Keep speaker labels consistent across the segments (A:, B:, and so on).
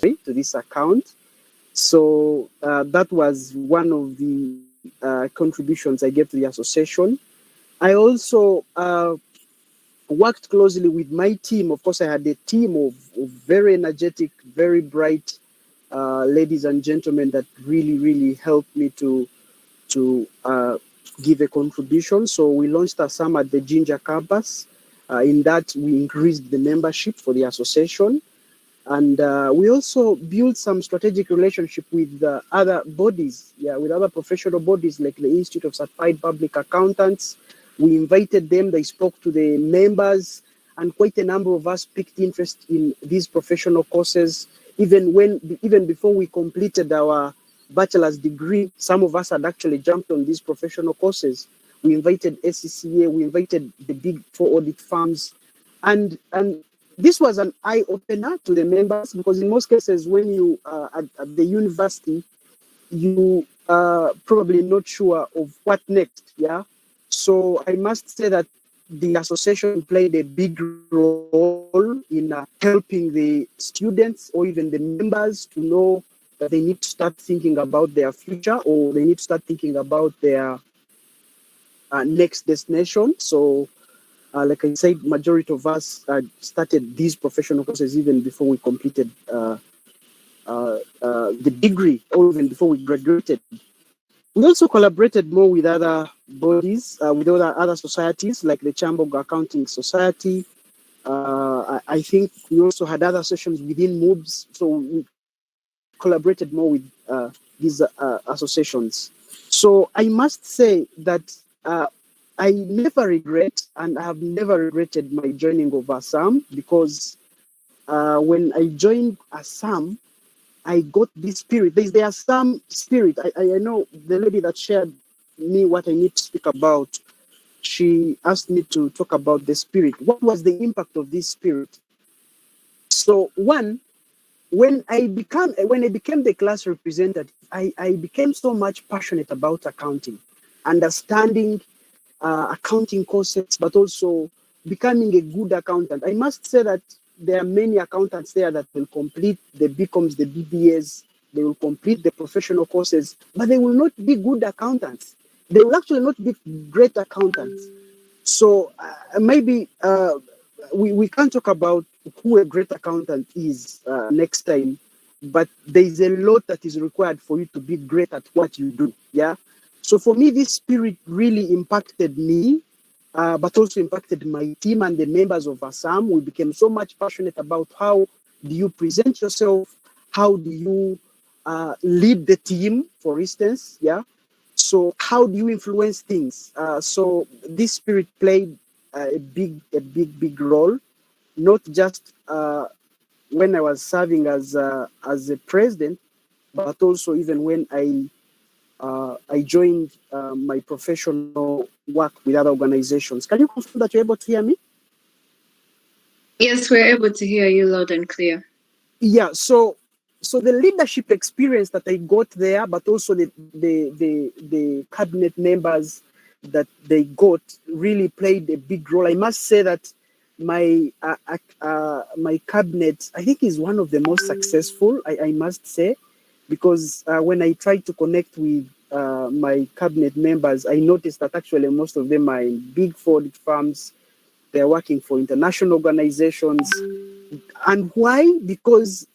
A: to this account. So that was one of the contributions I gave to the association. I also worked closely with my team. Of course, I had a team of very energetic, very bright ladies and gentlemen that really helped me to give a contribution. So we launched ASAM at the Ginger campus. In that, we increased the membership for the association. And we also built some strategic relationship with other bodies, with other professional bodies like the Institute of Certified Public Accountants. We invited them, they spoke to the members, and quite a number of us picked interest in these professional courses. Even before we completed our bachelor's degree, some of us had actually jumped on these professional courses. We invited SCCA, we invited the big 4 audit firms, and this was an eye-opener to the members, because in most cases, when you are at the university, you are probably not sure of what next, So I must say that the association played a big role in helping the students or even the members to know that they need to start thinking about their future, or they need to start thinking about their next destination. So like I said, majority of us started these professional courses even before we completed the degree, or even before we graduated. We also collaborated more with other bodies, with other societies like the Chamber Accounting Society. I think we also had other sessions within mubs, so we collaborated more with these associations. So I must say that I never regret, and I have never regretted my joining of ASAM, because when I joined ASAM, I got this spirit. There's the ASAM spirit. I know the lady that shared me what I need to speak about, she asked me to talk about the spirit. What was the impact of this spirit? So one, when I became the class representative, I became so much passionate about accounting, understanding accounting concepts, but also becoming a good accountant. I must say that there are many accountants there that will complete the BComs, the BBAs, they will complete the professional courses, but they will not be good accountants. They will actually not be great accountants. So maybe we can talk about who a great accountant is next time, but there is a lot that is required for you to be great at what you do. So for me, this spirit really impacted me, but also impacted my team and the members of ASAM. We became so much passionate about how do you present yourself, how do you lead the team, for instance, So how do you influence things? So this spirit played a big role, not just when I was serving as a president, but also even when I joined my professional work with other organizations. Can you confirm that you're able to hear me?
B: Yes, we're able to hear you loud and clear.
A: Yeah, so the leadership experience that I got there, but also the cabinet members that they got really played a big role. I must say that my cabinet, I think, is one of the most successful, I must say, because when I tried to connect with my cabinet members, I noticed that actually most of them are in big 4 audit firms. They're working for international organizations. And why? Because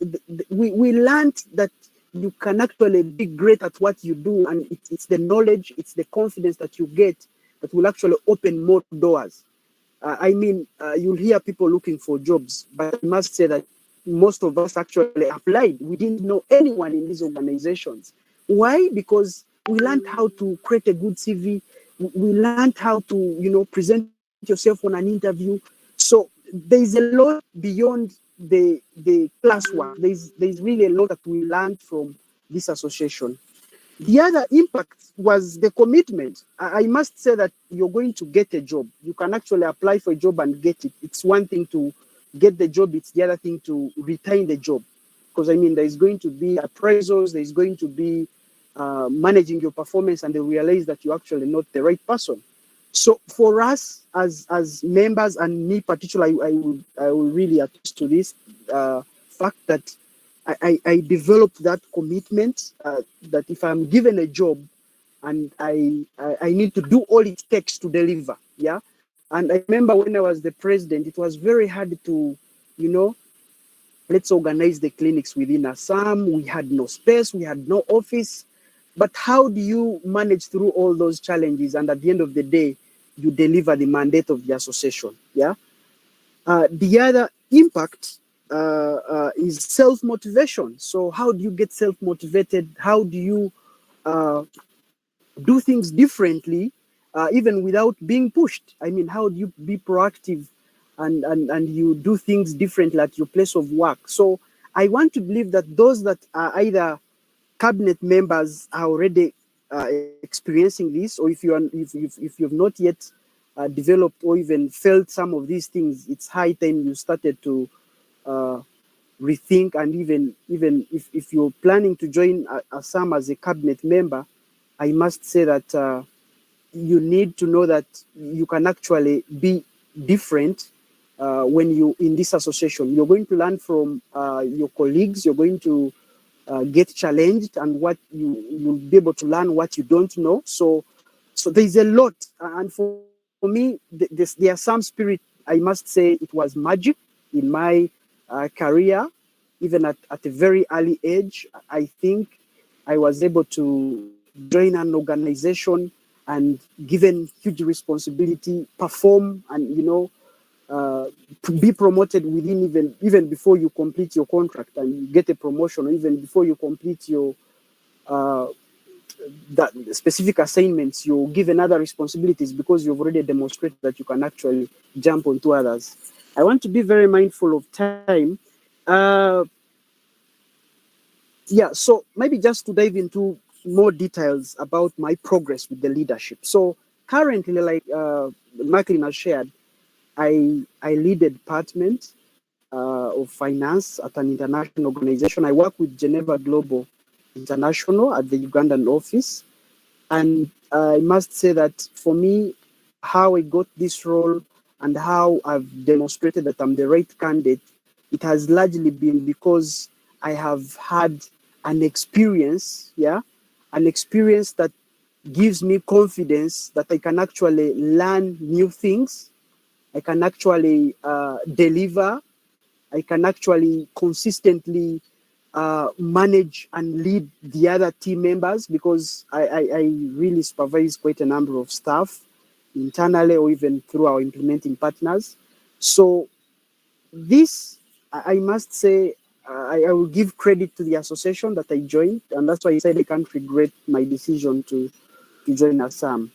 A: we learned that you can actually be great at what you do, and it's the knowledge, it's the confidence that you get that will actually open more doors. You'll hear people looking for jobs, but I must say that most of us actually applied. We didn't know anyone in these organizations. Why? Because we learned how to create a good CV. We learned how to, present yourself on an interview. So there's a lot beyond the classwork. There's really a lot that we learned from this association. The other impact was the commitment. I must say that you're going to get a job. You can actually apply for a job and get it. It's one thing to get the job. It's the other thing to retain the job. Because, there's going to be appraisals. There's going to be managing your performance, and they realize that you're actually not the right person. So for us as members, and me particularly, I will really attest to this fact that I developed that commitment that if I'm given a job and I need to do all it takes to deliver. Yeah. And I remember when I was the president, it was very hard to, you know, let's organize the clinics within ASAM. We had no space, we had no office. But how do you manage through all those challenges? And at the end of the day, you deliver the mandate of the association. Yeah. The other impact is self motivation. So, how do you get self motivated? How do you do things differently, even without being pushed? I mean, how do you be proactive and you do things differently at your place of work? So, I want to believe that those that are either cabinet members are already experiencing this, or if you've not yet developed or even felt some of these things, it's high time you started to uh, rethink. And even if you're planning to join ASAM as a cabinet member, I must say that you need to know that you can actually be different when you in this association. You're going to learn from your colleagues. You're going to get challenged, and what you'll be able to learn what you don't know. So there's a lot, and for me, there are some spirit. I must say it was magic in my career, even at a very early age. I think I was able to join an organization and given huge responsibility, perform, and uh, be promoted within even before you complete your contract and you get a promotion, or even before you complete your uh, that specific assignments, you're given other responsibilities because you've already demonstrated that you can actually jump onto others. I want to be very mindful of time. Uh, yeah, so maybe just to dive into more details about my progress with the leadership. So currently, like Macklin has shared, I lead a department of finance at an international organization. I work with Geneva Global International at the Ugandan office. And I must say that for me, how I got this role and how I've demonstrated that I'm the right candidate, it has largely been because I have had an experience, yeah, an experience that gives me confidence that I can actually learn new things. I can actually deliver. I can actually consistently manage and lead the other team members, because I really supervise quite a number of staff internally or even through our implementing partners. So this, I must say, I will give credit to the association that I joined, and that's why I said I can't regret my decision to join ASAM.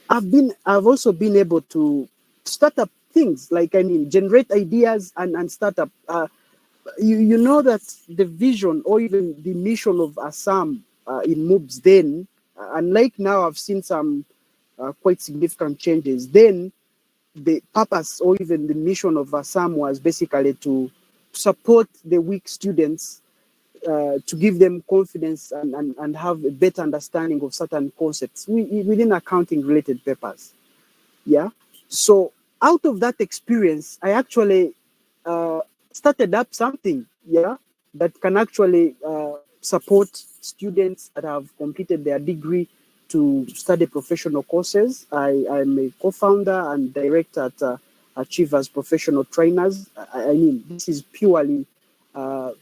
A: I've also been able to start up things, like, I mean, generate ideas and start up. You know that the vision or even the mission of ASAM in mubs then, unlike now, I've seen some quite significant changes. Then the purpose or even the mission of ASAM was basically to support the weak students, to give them confidence and have a better understanding of certain concepts within accounting related papers. Yeah. So out of that experience, I actually uh, started up something, yeah, that can actually support students that have completed their degree to study professional courses. I'm a co-founder and director at Achievers Professional Trainers. I mean, this is purely uh,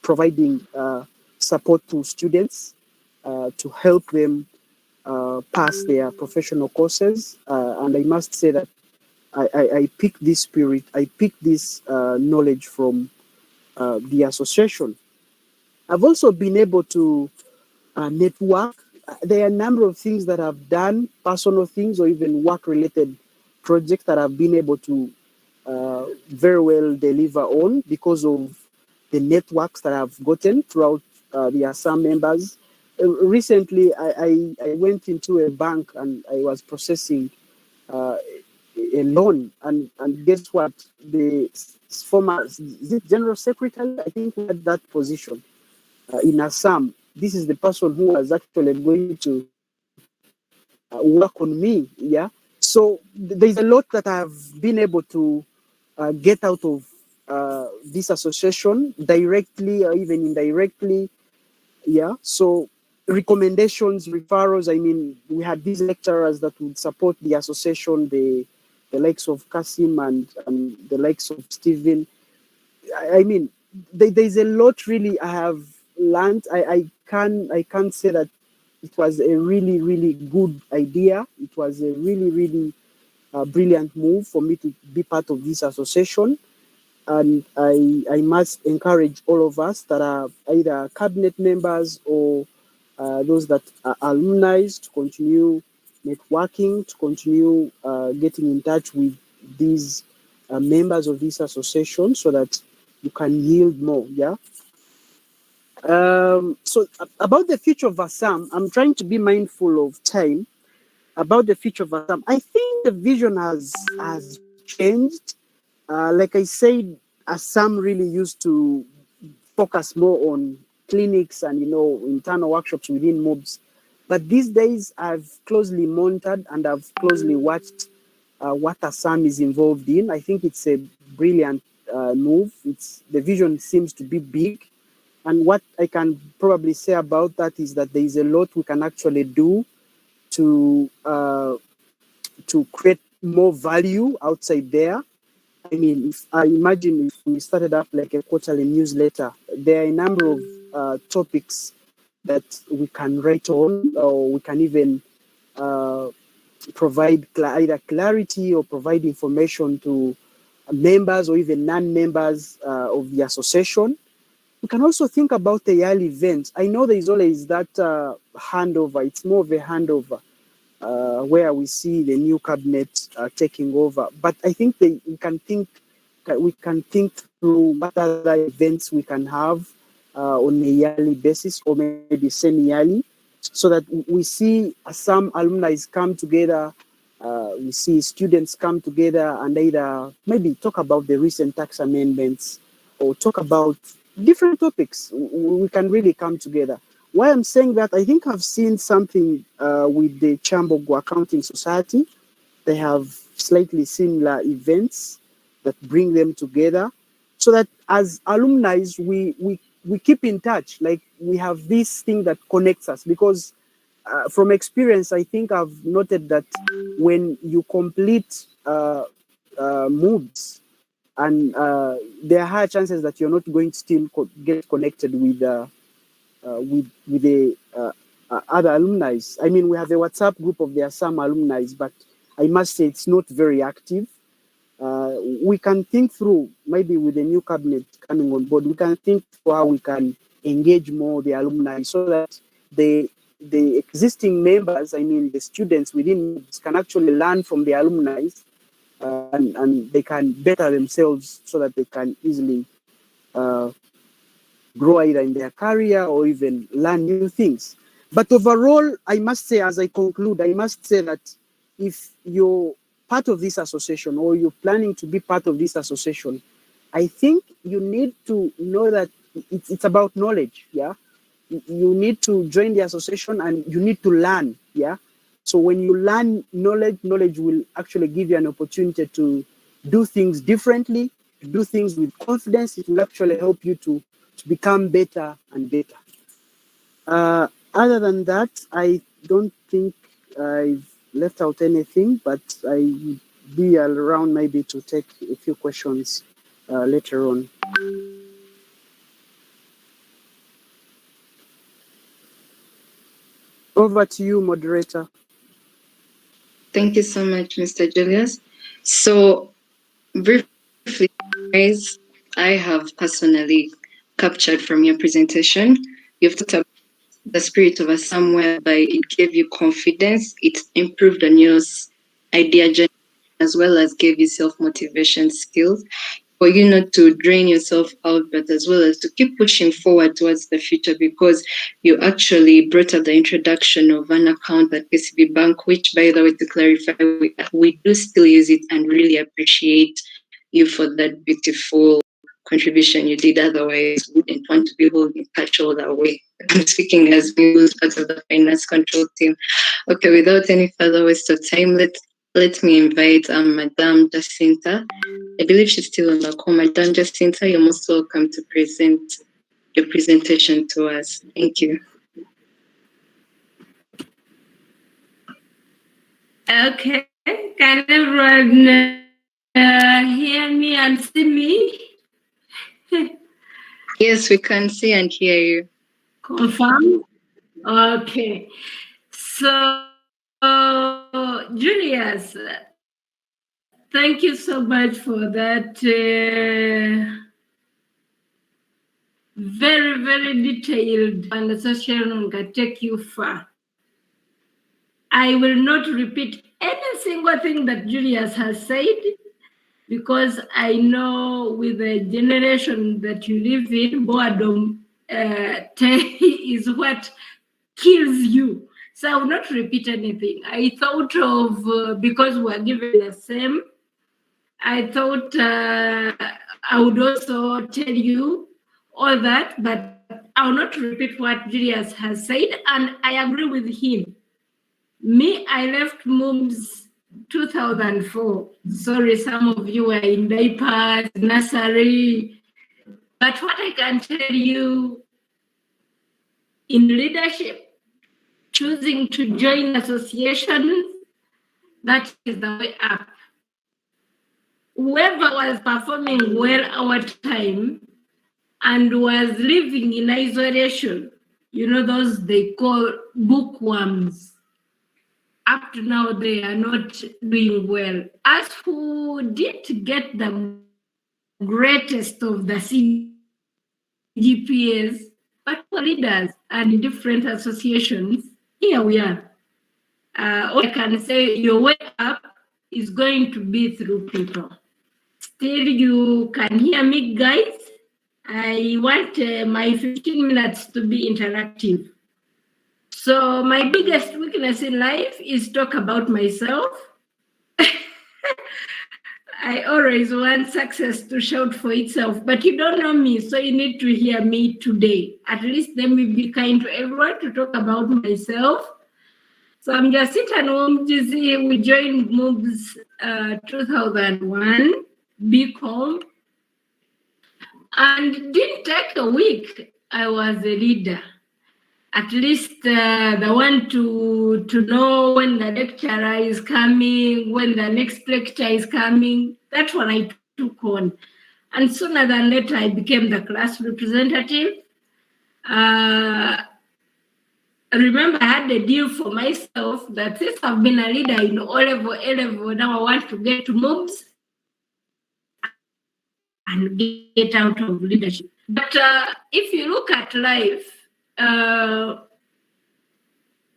A: providing support to students to help them pass their professional courses. And I must say that I pick this spirit, I pick this knowledge from the association. I've also been able to network. There are a number of things that I've done, personal things or even work related projects that I've been able to very well deliver on because of the networks that I've gotten throughout the ASAM members. Recently, I went into a bank and I was processing uh, a loan, and guess what? The former, is it general secretary? I think we had that position in Assam. This is the person who was actually going to work on me. Yeah. So there's a lot that I've been able to get out of this association directly or even indirectly. Yeah. So recommendations, referrals. I mean, we had these lecturers that would support the association, the likes of Kasim and the likes of Stephen. I mean, there's a lot really I have learned. I can't say that it was a really really good idea. It was a really really brilliant move for me to be part of this association. And I must encourage all of us that are either cabinet members or those that are alumni to continue networking, to continue getting in touch with these members of this association so that you can yield more. Yeah. So about the future of ASAM, I'm trying to be mindful of time. About the future of ASAM, I think the vision has changed. Like I said, ASAM really used to focus more on clinics and internal workshops within mobs. But these days, I've closely monitored and I've closely watched what ASAM is involved in. I think it's a brilliant move. The vision seems to be big, and what I can probably say about that is that there is a lot we can actually do to create more value outside there. I mean, if I imagine if we started up like a quarterly newsletter, there are a number of topics that we can write on, or we can even uh, provide either clarity or provide information to members or even non-members of the association. We can also think about the yearly events. I know there is always that handover. It's more of a handover where we see the new cabinet taking over. But I think we can think through what other events we can have on a yearly basis or maybe semi-yearly, so that we see some alumni come together, we see students come together and either maybe talk about the recent tax amendments or talk about different topics. We can really come together. Why I'm saying that, I think I've seen something with the Chambogo Accounting Society. They have slightly similar events that bring them together, so that as alumni, we keep in touch. Like, we have this thing that connects us, because from experience, I think I've noted that when you complete mubs, and there are higher chances that you're not going to still get connected with the other alumni. I mean, we have a WhatsApp group of the ASAM alumni, but I must say it's not very active. We can think through, maybe with the new cabinet coming on board, we can think through how we can engage more the alumni, so that the existing members, I mean the students within MOOCs, can actually learn from the alumni, and they can better themselves so that they can easily grow either in their career or even learn new things. But overall, I must say, as I conclude, I must say that if you're part of this association or you're planning to be part of this association, I think you need to know that it's about knowledge. Yeah. You need to join the association and you need to learn. Yeah. So when you learn knowledge will actually give you an opportunity to do things differently, to do things with confidence. It will actually help you to become better and better. Other than that, I don't think I've left out anything, but I will be around maybe to take a few questions later on. Over to you, moderator.
B: Thank you so much, Mr. Julius. So, briefly, guys, I have personally captured from your presentation, you've talked about the spirit of ASAM, whereby it gave you confidence, it improved on your idea journey, as well as gave you self-motivation skills for you not to drain yourself out, but as well as to keep pushing forward towards the future, because you actually brought up the introduction of an account at KCB Bank, which, by the way, to clarify, we do still use it and really appreciate you for that beautiful contribution you did. Otherwise, we wouldn't want to be holding cash all that way. I'm speaking as me, who's part of the finance control team. Okay, without any further waste of time, let's let me invite Madame Jacinta. I believe she's still on the call. Madame Jacinta, you're most welcome to present your presentation to us. Thank you.
C: Okay, can everyone hear me and see me?
B: Yes, we can see and hear you.
C: Confirm? Okay. So, Julius, thank you so much for that very, very detailed conversation that take you far. I will not repeat any single thing that Julius has said, because I know with the generation that you live in, boredom is what kills you. So I will not repeat anything. I thought of, because we're given the same, I thought I would also tell you all that, but I will not repeat what Julius has said, and I agree with him. Me, I left mubs 2004. Sorry, some of you were in diapers, nursery. But what I can tell you, in leadership, choosing to join associations, that is the way up. Whoever was performing well our time and was living in isolation, you know, those they call bookworms, up to now they are not doing well. As who did get the greatest of the CGPAs, but for leaders and in different associations, here we are. All I can say, your way up is going to be through people. Still, you can hear me, guys. I want my 15 minutes to be interactive. So my biggest weakness in life is talk about myself. I always want success to shout for itself, but you don't know me, so you need to hear me today. At least let me be kind to everyone to talk about myself. So I'm Jacinta Nwomjizi. We joined mubs 2001, BCom, and it didn't take a week. I was a leader. At least the one to know when the lecturer is coming, when the next lecture is coming. That's what I took on. And sooner than later, I became the class representative. Remember, I had a deal for myself that since I've been a leader in O-level, A-level, now I want to get to mubs and get out of leadership. But if you look at life,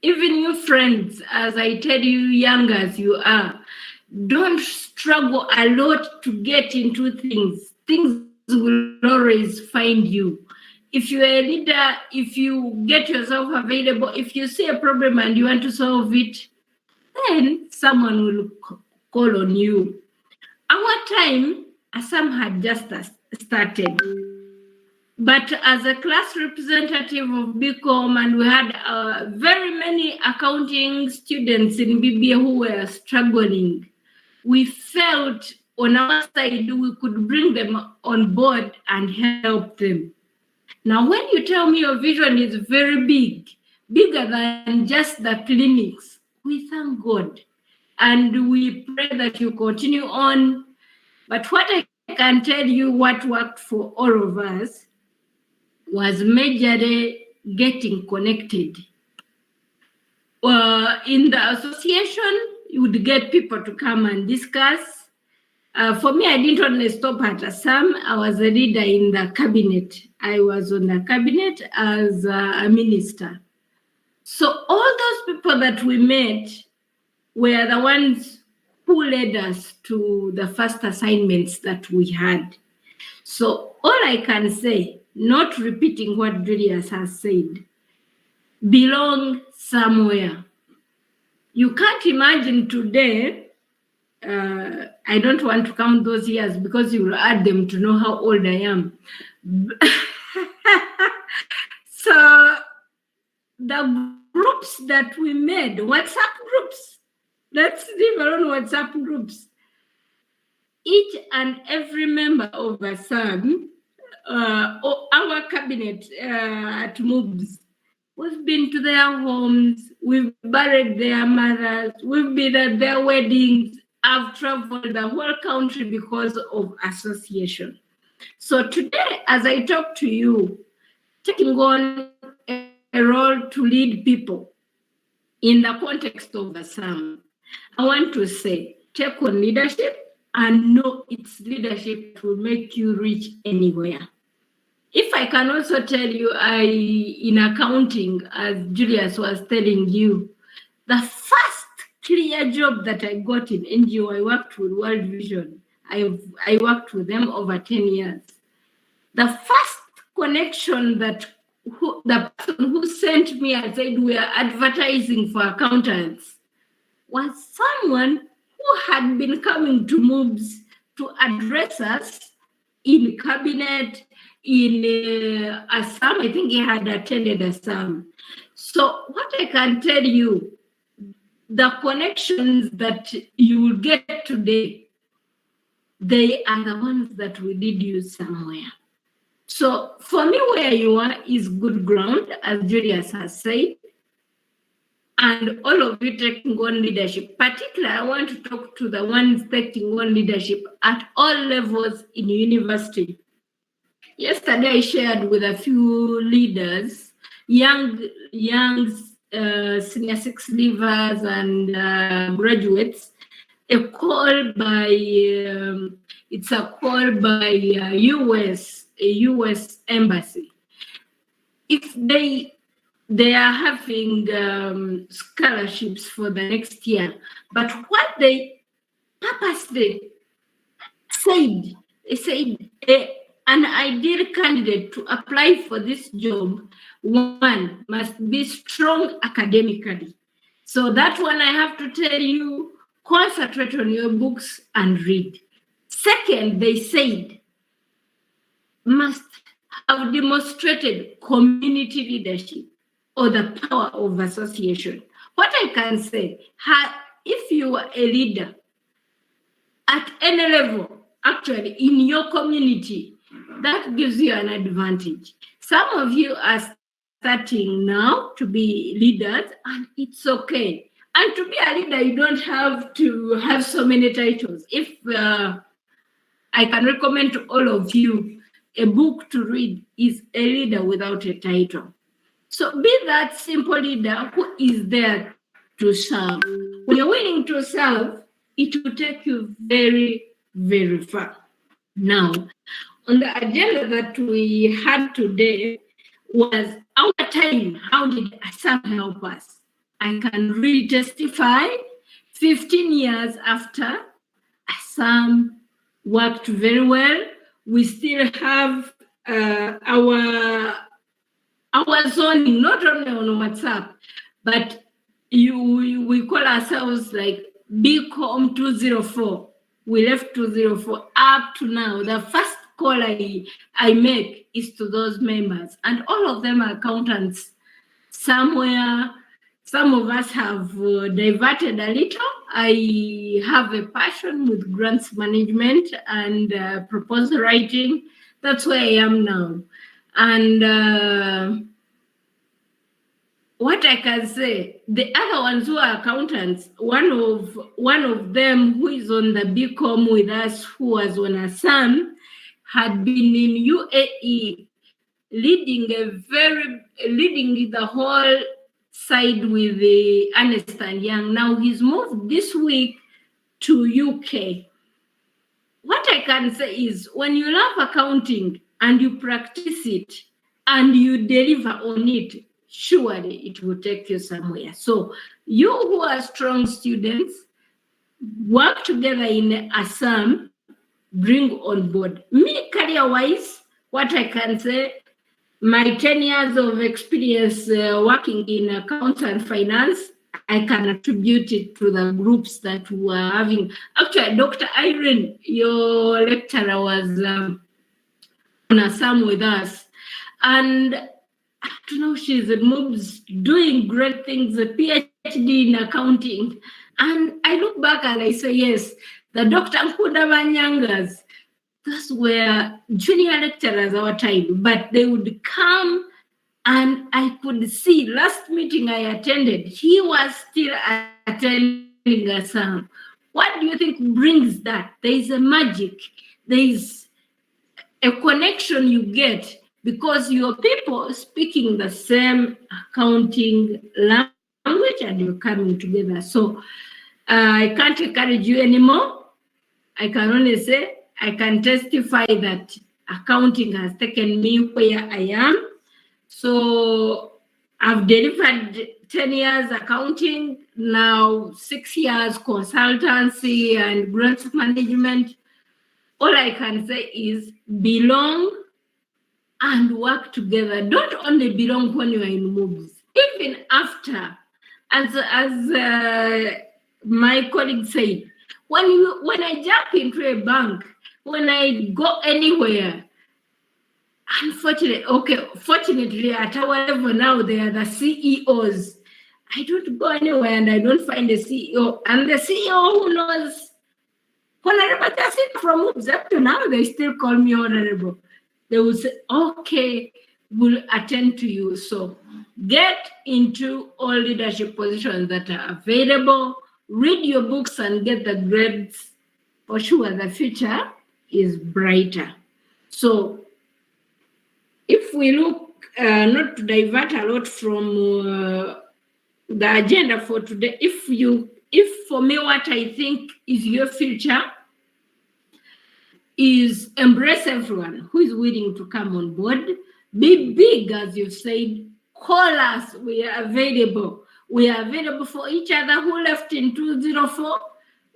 C: even your friends, as I tell you, young as you are, don't struggle a lot to get into things. Things will always find you. If you're a leader, if you get yourself available, if you see a problem and you want to solve it, then someone will call on you. Our time, ASAM had just started. But as a class representative of BCom, and we had very many accounting students in BBA who were struggling, we felt on our side we could bring them on board and help them. Now, when you tell me your vision is very big, bigger than just the clinics, we thank God. And we pray that you continue on. But what I can tell you, what worked for all of us was majorly getting connected. In the association, you would get people to come and discuss. For me, I didn't only stop at ASAM. I was a leader in the cabinet. I was on the cabinet as a minister. So all those people that we met were the ones who led us to the first assignments that we had. So all I can say, not repeating what Julius has said, belong somewhere. You can't imagine today, I don't want to count those years because you will add them to know how old I am. So the groups that we made, WhatsApp groups, Let's leave alone WhatsApp groups. Each and every member of ASAM, our cabinet at mubs, we've been to their homes, we've buried their mothers, we've been at their weddings. I've traveled the whole country because of association. So today, as I talk to you, taking on a role to lead people in the context of ASAM, I want to say, take on leadership and know it's leadership that will make you reach anywhere. If I can also tell you, in accounting, as Julius was telling you, the first clear job that I got in NGO, I worked with World Vision. I worked with them over 10 years. The first connection that the person who sent me and said we are advertising for accountants was someone who had been coming to mubs to address us in cabinet, in ASAM. I think he had attended ASAM. So what I can tell you, the connections that you will get today, they are the ones that will lead you somewhere. So for me, where you are is good ground, as Julius has said, and all of you taking on leadership. Particularly, I want to talk to the ones taking on leadership at all levels in university. Yesterday, I shared with a few leaders, young senior six leavers and graduates, a call by it's a call by US embassy. If they are having scholarships for the next year, but what they purposely said, they said an ideal candidate to apply for this job, one, must be strong academically. So that one I have to tell you, concentrate on your books and read. Second, they said, must have demonstrated community leadership or the power of association. What I can say, if you are a leader at any level, actually in your community, that gives you an advantage. Some of you are starting now to be leaders, and it's okay. And to be a leader, you don't have to have so many titles. If I can recommend to all of you a book to read is A Leader Without a Title. So be that simple leader who is there to serve. When you're willing to serve, it will take you very, very far. Now, on the agenda that we had today was our time. How did ASAM help us? I can really testify 15 years after ASAM worked very well. We still have our zoning, not only on WhatsApp, but we call ourselves like BCOM 204. We left 204 up to now. The first call I make is to those members, and all of them are accountants somewhere. Some of us have diverted a little. I have a passion with grants management and proposal writing. That's where I am now. And what I can say, the other ones who are accountants, one of them who is on the BCom with us, who was on ASAM, had been in UAE leading the whole side with the Ernst & Young. Now he's moved this week to UK. What I can say is when you love accounting and you practice it and you deliver on it, surely it will take you somewhere. So you who are strong students, work together in ASAM, bring on board. Me, career-wise, what I can say, my 10 years of experience working in accounts and finance, I can attribute it to the groups that we are having. Actually, Dr. Irene, your lecturer, was on ASAM with us. And up to now, she's at mubs doing great things, a PhD in accounting. And I look back and I say, yes, the Dr. Nkunda Manyangas, those were junior lecturers our time, but they would come and I could see last meeting I attended, he was still attending us. What do you think brings that? There is a magic. There is a connection you get because your people speaking the same accounting language and you're coming together. So I can't encourage you anymore. I can only say I can testify that accounting has taken me where I am. So I've delivered 10 years accounting, now 6 years consultancy and grants management. All I can say is belong and work together. Don't only belong when you are in mubs, even after. As my colleague said, when I jump into a bank, when I go anywhere, fortunately, at our level now, they are the CEOs. I don't go anywhere and I don't find a CEO. And the CEO who knows Honorable Justin from Moves up to now, they still call me Honorable. They will say, okay, we'll attend to you. So get into all leadership positions that are available. Read your books and get the grades. For sure, the future is brighter. So if we look, not to divert a lot from the agenda for today, if for me what I think is your future is embrace everyone who is willing to come on board, be big as you've said, call us, we are available. We are available for each other who left in 204.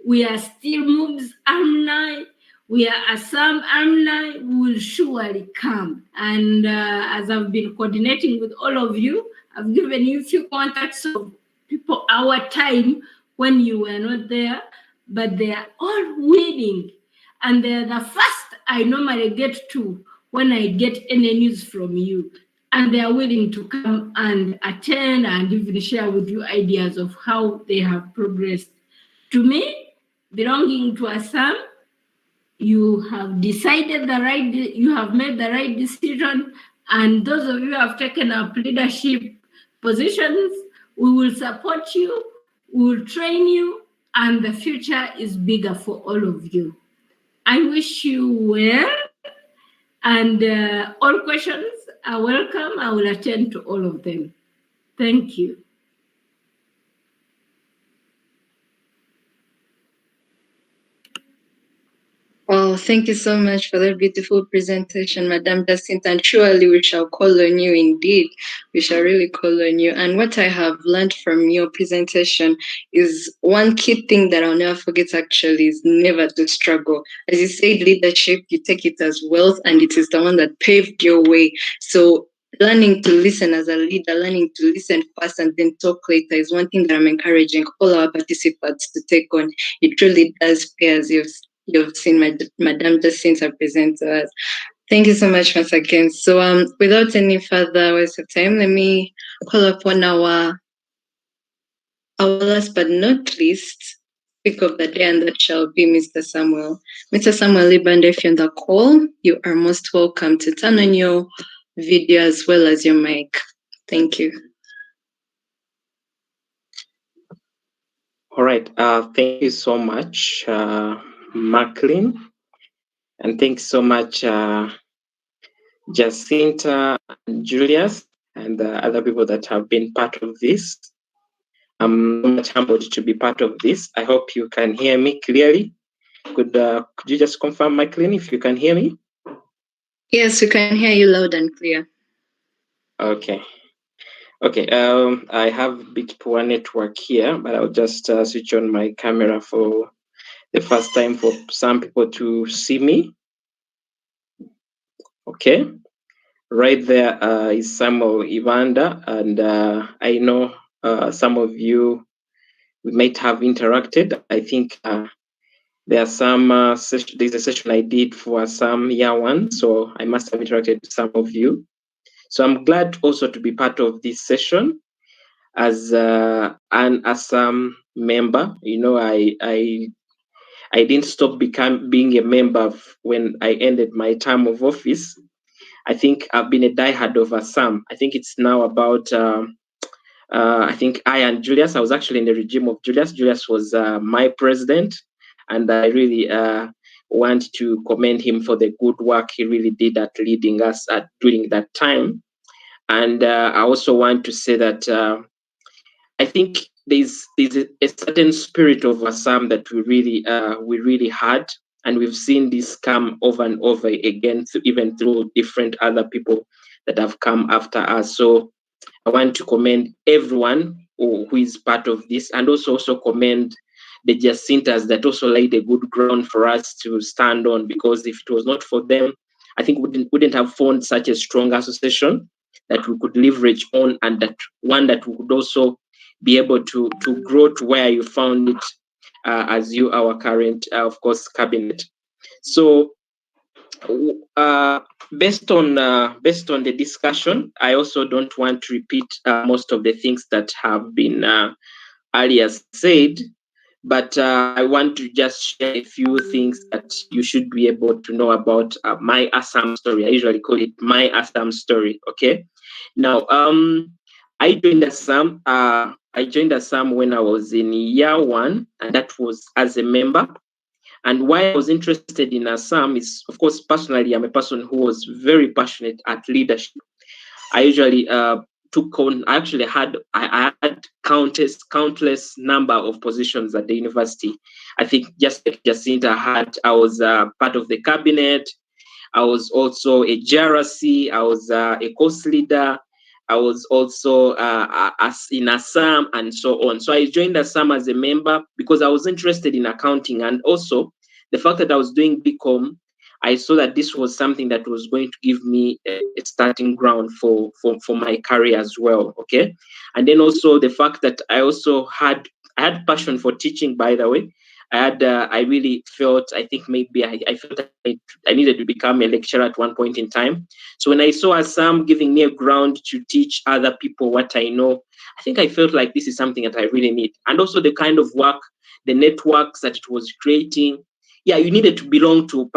C: We are still Moves alumni. We are ASAM alumni. We will surely come. And as I've been coordinating with all of you, I've given you a few contacts of people our time when you were not there, but they are all willing. And they're the first I normally get to when I get any news from you. And they are willing to come and attend and even share with you ideas of how they have progressed. To me, belonging to ASAM, you have decided you have made the right decision. And those of you who have taken up leadership positions, we will support you, we will train you, and the future is bigger for all of you. I wish you well, and all questions are welcome. I will attend to all of them. Thank you.
B: Well, thank you so much for that beautiful presentation, Madam Jacinta, and surely we shall call on you indeed. We shall really call on you. And what I have learned from your presentation is one key thing that I'll never forget actually is never to struggle. As you said, leadership, you take it as wealth, and it is the one that paved your way. So learning to listen as a leader, learning to listen first and then talk later is one thing that I'm encouraging all our participants to take on. It really does pay, as you've seen Madam Jacinta present to us. Thank you so much once again. So without any further waste of time, let me call upon our last but not least speak of the day, and that shall be Mr. Samuel. Mr. Samuel Libanda, if you're on the call, you are most welcome to turn on your video as well as your mic. Thank you.
D: All right. Thank you so much, Macklin. And thanks so much, Jacinta and Julius and the other people that have been part of this. I'm much humbled to be part of this. I hope you can hear me clearly. Could you just confirm, Macklin, if you can hear me?
B: Yes, we can hear you loud and clear.
D: Okay. Okay. I have a bit poor network here, but I'll just switch on my camera for the first time for some people to see me. Okay. Right there is Samuel Ibanda, and I know some of you we might have interacted. I think there are some there's a session I did for some year one, so I must have interacted with some of you. So I'm glad also to be part of this session. as an ASAM member. You know, I didn't stop being a member when I ended my term of office. I think I've been a diehard of ASAM. I think it's now about I think I and Julius. I was actually in the regime of Julius. Julius was my president, and I really want to commend him for the good work he really did at leading us at during that time. And I also want to say that I think there's a certain spirit of Assam that we really had, and we've seen this come over and over again, even through different other people that have come after us. So I want to commend everyone who is part of this, and also commend the Jacintas that also laid a good ground for us to stand on, because if it was not for them, I think we wouldn't have formed such a strong association that we could leverage on, and that one that we could also be able to grow to where you found it as you our current, of course, cabinet. So uh, based on the discussion, I also don't want to repeat most of the things that have been earlier said, but I want to just share a few things that you should be able to know about my Assam story. I usually call it my Assam story. Okay, now I joined Assam. I joined Assam when I was in year one, and that was as a member. And why I was interested in Assam is, of course, personally, I'm a person who was very passionate at leadership. I usually took on. I actually I had countless number of positions at the university. I think just like Jacinta had, I was part of the cabinet. I was also a JRC. I was a course leader. I was also as in Assam and so on. So I joined Assam as a member because I was interested in accounting, and also the fact that I was doing BCom, I saw that this was something that was going to give me a starting ground for my career as well. Okay, and then also the fact that I had passion for teaching. By the way, I really felt, I think maybe I felt I needed to become a lecturer at one point in time. So when I saw Assam giving me a ground to teach other people what I know, I think I felt like this is something that I really need. And also the kind of work, the networks that it was creating. Yeah, you needed to belong to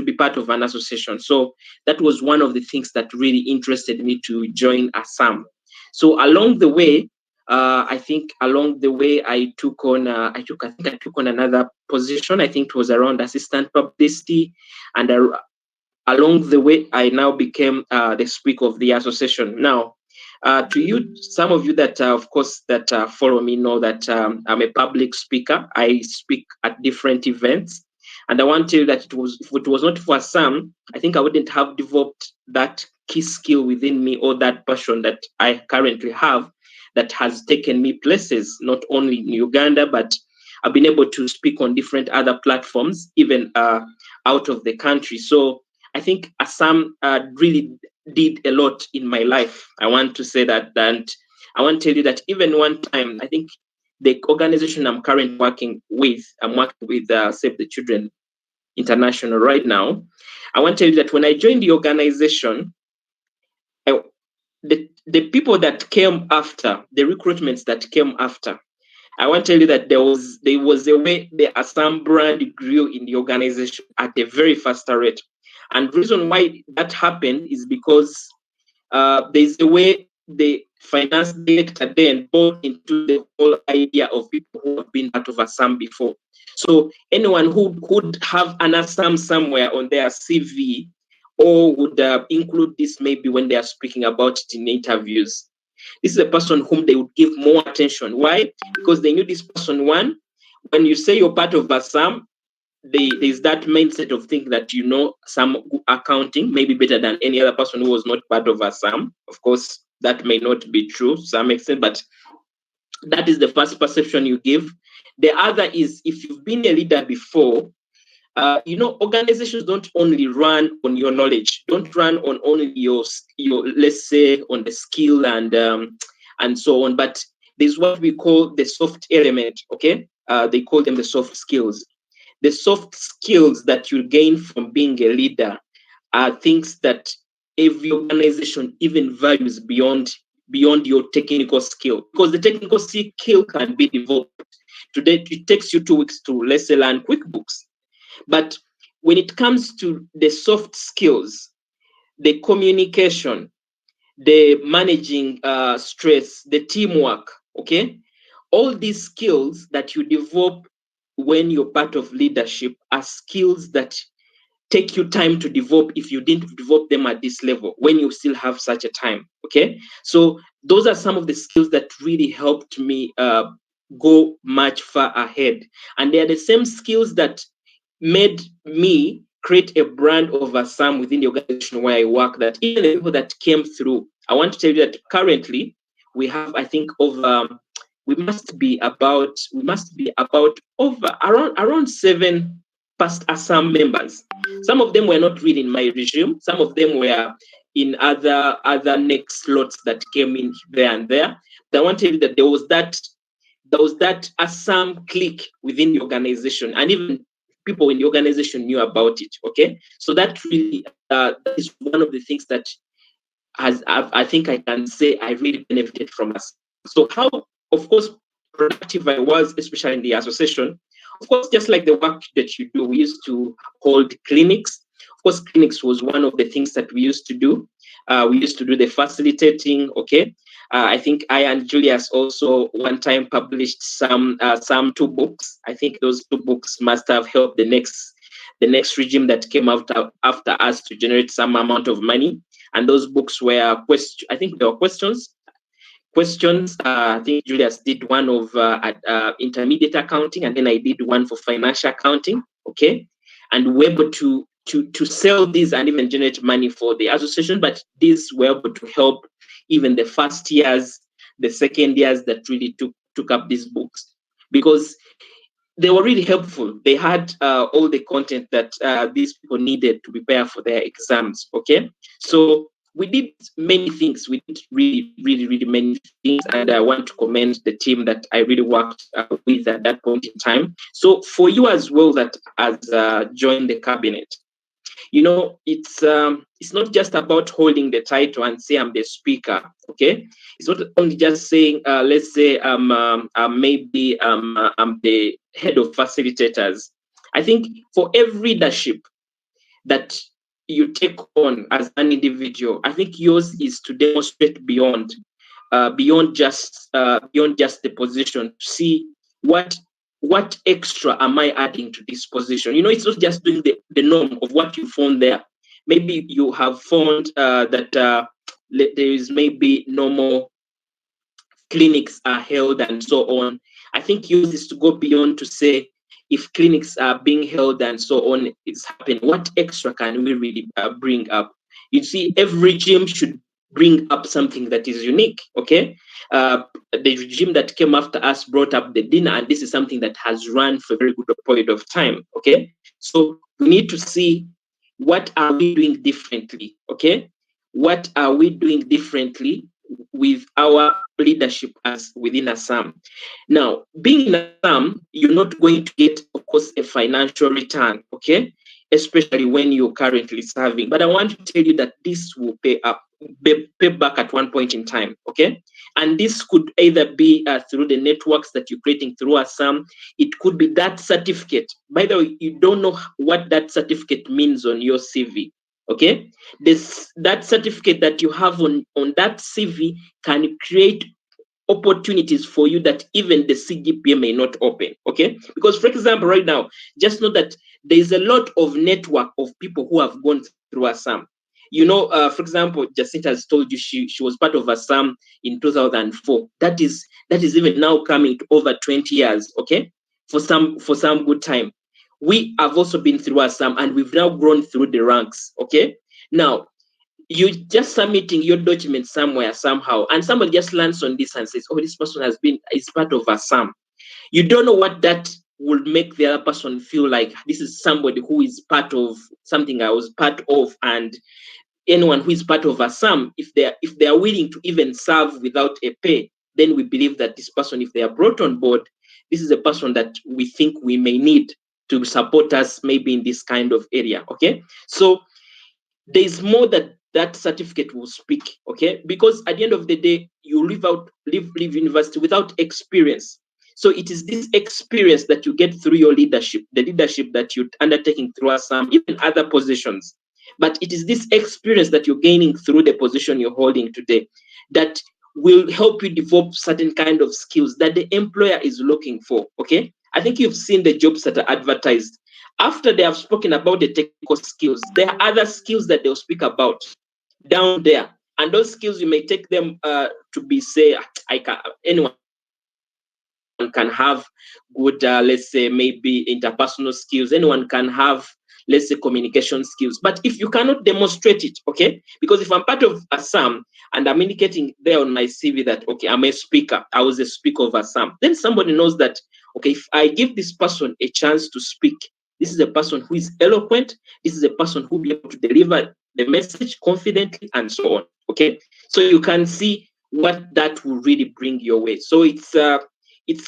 D: be part of an association. So that was one of the things that really interested me to join Assam. So along the way, I think along the way I took on I took on another position. I think it was around assistant publicity, and along the way I now became the speaker of the association. Now, to you, some of you that of course that follow me know that I'm a public speaker. I speak at different events, and I want to tell you that if it was not for Sam, I think I wouldn't have developed that key skill within me, or that passion that I currently have, that has taken me places, not only in Uganda, but I've been able to speak on different other platforms, even out of the country. So I think Assam really did a lot in my life. I want to say that, and I want to tell you that even one time, I think the organization I'm currently I'm working with Save the Children International right now. I want to tell you that when I joined the organization, the people that came after, the recruitments that came after, I want to tell you that there was a way the Assam brand grew in the organization at a very faster rate. And the reason why that happened is because there's a way the finance director then bought into the whole idea of people who have been part of Assam before. So anyone who could have an Assam somewhere on their CV, or would include this maybe when they are speaking about it in interviews, this is a person whom they would give more attention. Why? Because they knew this person. One, when you say you're part of Assam, there's that mindset of thinking that you know some accounting maybe better than any other person who was not part of Assam. Of course, that may not be true to some extent, but that is the first perception you give. The other is, if you've been a leader before, organizations don't only run on your knowledge, don't run on only your let's say on the skill and so on, but there's what we call the soft element. Okay, they call them the soft skills. The soft skills that you gain from being a leader are things that every organization even values beyond beyond your technical skill, because the technical skill can be developed. Today, it takes you 2 weeks to, let's say, learn QuickBooks. But when it comes to the soft skills, the communication, the managing stress, the teamwork, okay? All these skills that you develop when you're part of leadership are skills that take you time to develop if you didn't develop them at this level when you still have such a time, okay? So those are some of the skills that really helped me go much far ahead. And they are the same skills that made me create a brand of ASAM within the organization where I work, that even the people that came through, I want to tell you that currently we have, I think, over we must be about over around 7 past ASAM members. Some of them were not really in my regime, some of them were in other next slots that came in there and there. But I want to tell you that there was that ASAM clique within the organization, and even people in the organization knew about it. Okay, so that really that is one of the things that I think I can say I really benefited from us. So how, of course, productive I was, especially in the association. Of course, just like the work that you do, we used to hold clinics. Of course, clinics was one of the things that we used to do. We used to do the facilitating. Okay, I think I and Julius also one time published some 2 books. I think those 2 books must have helped the next regime that came after us to generate some amount of money. And those books were I think there were questions. I think Julius did one of intermediate accounting, and then I did one for financial accounting. Okay, and we were able to sell these and even generate money for the association. But these were able to help even the first years, the second years that really took up these books, because they were really helpful. They had all the content that these people needed to prepare for their exams. Okay, so we did many things. We did really many things, and I want to commend the team that I really worked with at that point in time. So for you as well that has joined the cabinet, you know, it's not just about holding the title and say I'm the speaker. Okay, it's not only just saying let's say maybe I'm the head of facilitators. I think for every leadership that you take on as an individual, I think yours is to demonstrate beyond just the position, to see what extra am I adding to this position. You know, it's not just doing the norm of what you found there. Maybe you have found that there is maybe normal clinics are held and so on. I think yours is to go beyond to say, if clinics are being held and so on, it's happening, what extra can we really bring up? You see, every gym should bring up something that is unique. Okay, the regime that came after us brought up the dinner, and this is something that has run for a very good period of time. Okay, so we need to see what are we doing differently. Okay, what are we doing differently with our leadership as within ASAM? Now, being in ASAM, you're not going to get, of course, a financial return. Okay, especially when you're currently serving. But I want to tell you that this will pay back at one point in time. Okay, and this could either be through the networks that you're creating through ASAM. It could be that certificate. By the way, you don't know what that certificate means on your CV. Okay, that certificate that you have on that CV can create opportunities for you that even the CGPA may not open. Okay, because for example, right now, just know that there is a lot of network of people who have gone through ASAM. You know, for example, Jacinta has told you she was part of ASAM in 2004. That is even now coming to over 20 years. Okay, for some good time. We have also been through ASAM, and we've now grown through the ranks. Okay, now you just submitting your document somewhere somehow, and somebody just lands on this and says, "Oh, this person is part of ASAM." You don't know what that will make the other person feel like. This is somebody who is part of something I was part of, and anyone who is part of ASAM, if they are willing to even serve without a pay, then we believe that this person, if they are brought on board, this is a person that we think we may need to support us maybe in this kind of area. Okay, so there's more that that certificate will speak, okay? Because at the end of the day, you leave university without experience. So it is this experience that you get through your leadership, the leadership that you're undertaking through ASAM, even other positions. But it is this experience that you're gaining through the position you're holding today that will help you develop certain kind of skills that the employer is looking for, okay? I think you've seen the jobs that are advertised. After they have spoken about the technical skills, there are other skills that they'll speak about down there. And those skills, you may take them to be, say, anyone can have good, let's say, maybe interpersonal skills. Anyone can have, let's say, communication skills. But if you cannot demonstrate it, okay? Because if I'm part of ASAM and I'm indicating there on my CV that, okay, I'm a speaker, I was a speaker of ASAM, then somebody knows that, okay, if I give this person a chance to speak, this is a person who is eloquent, this is a person who will be able to deliver the message confidently and so on, okay? So you can see what that will really bring your way. So it's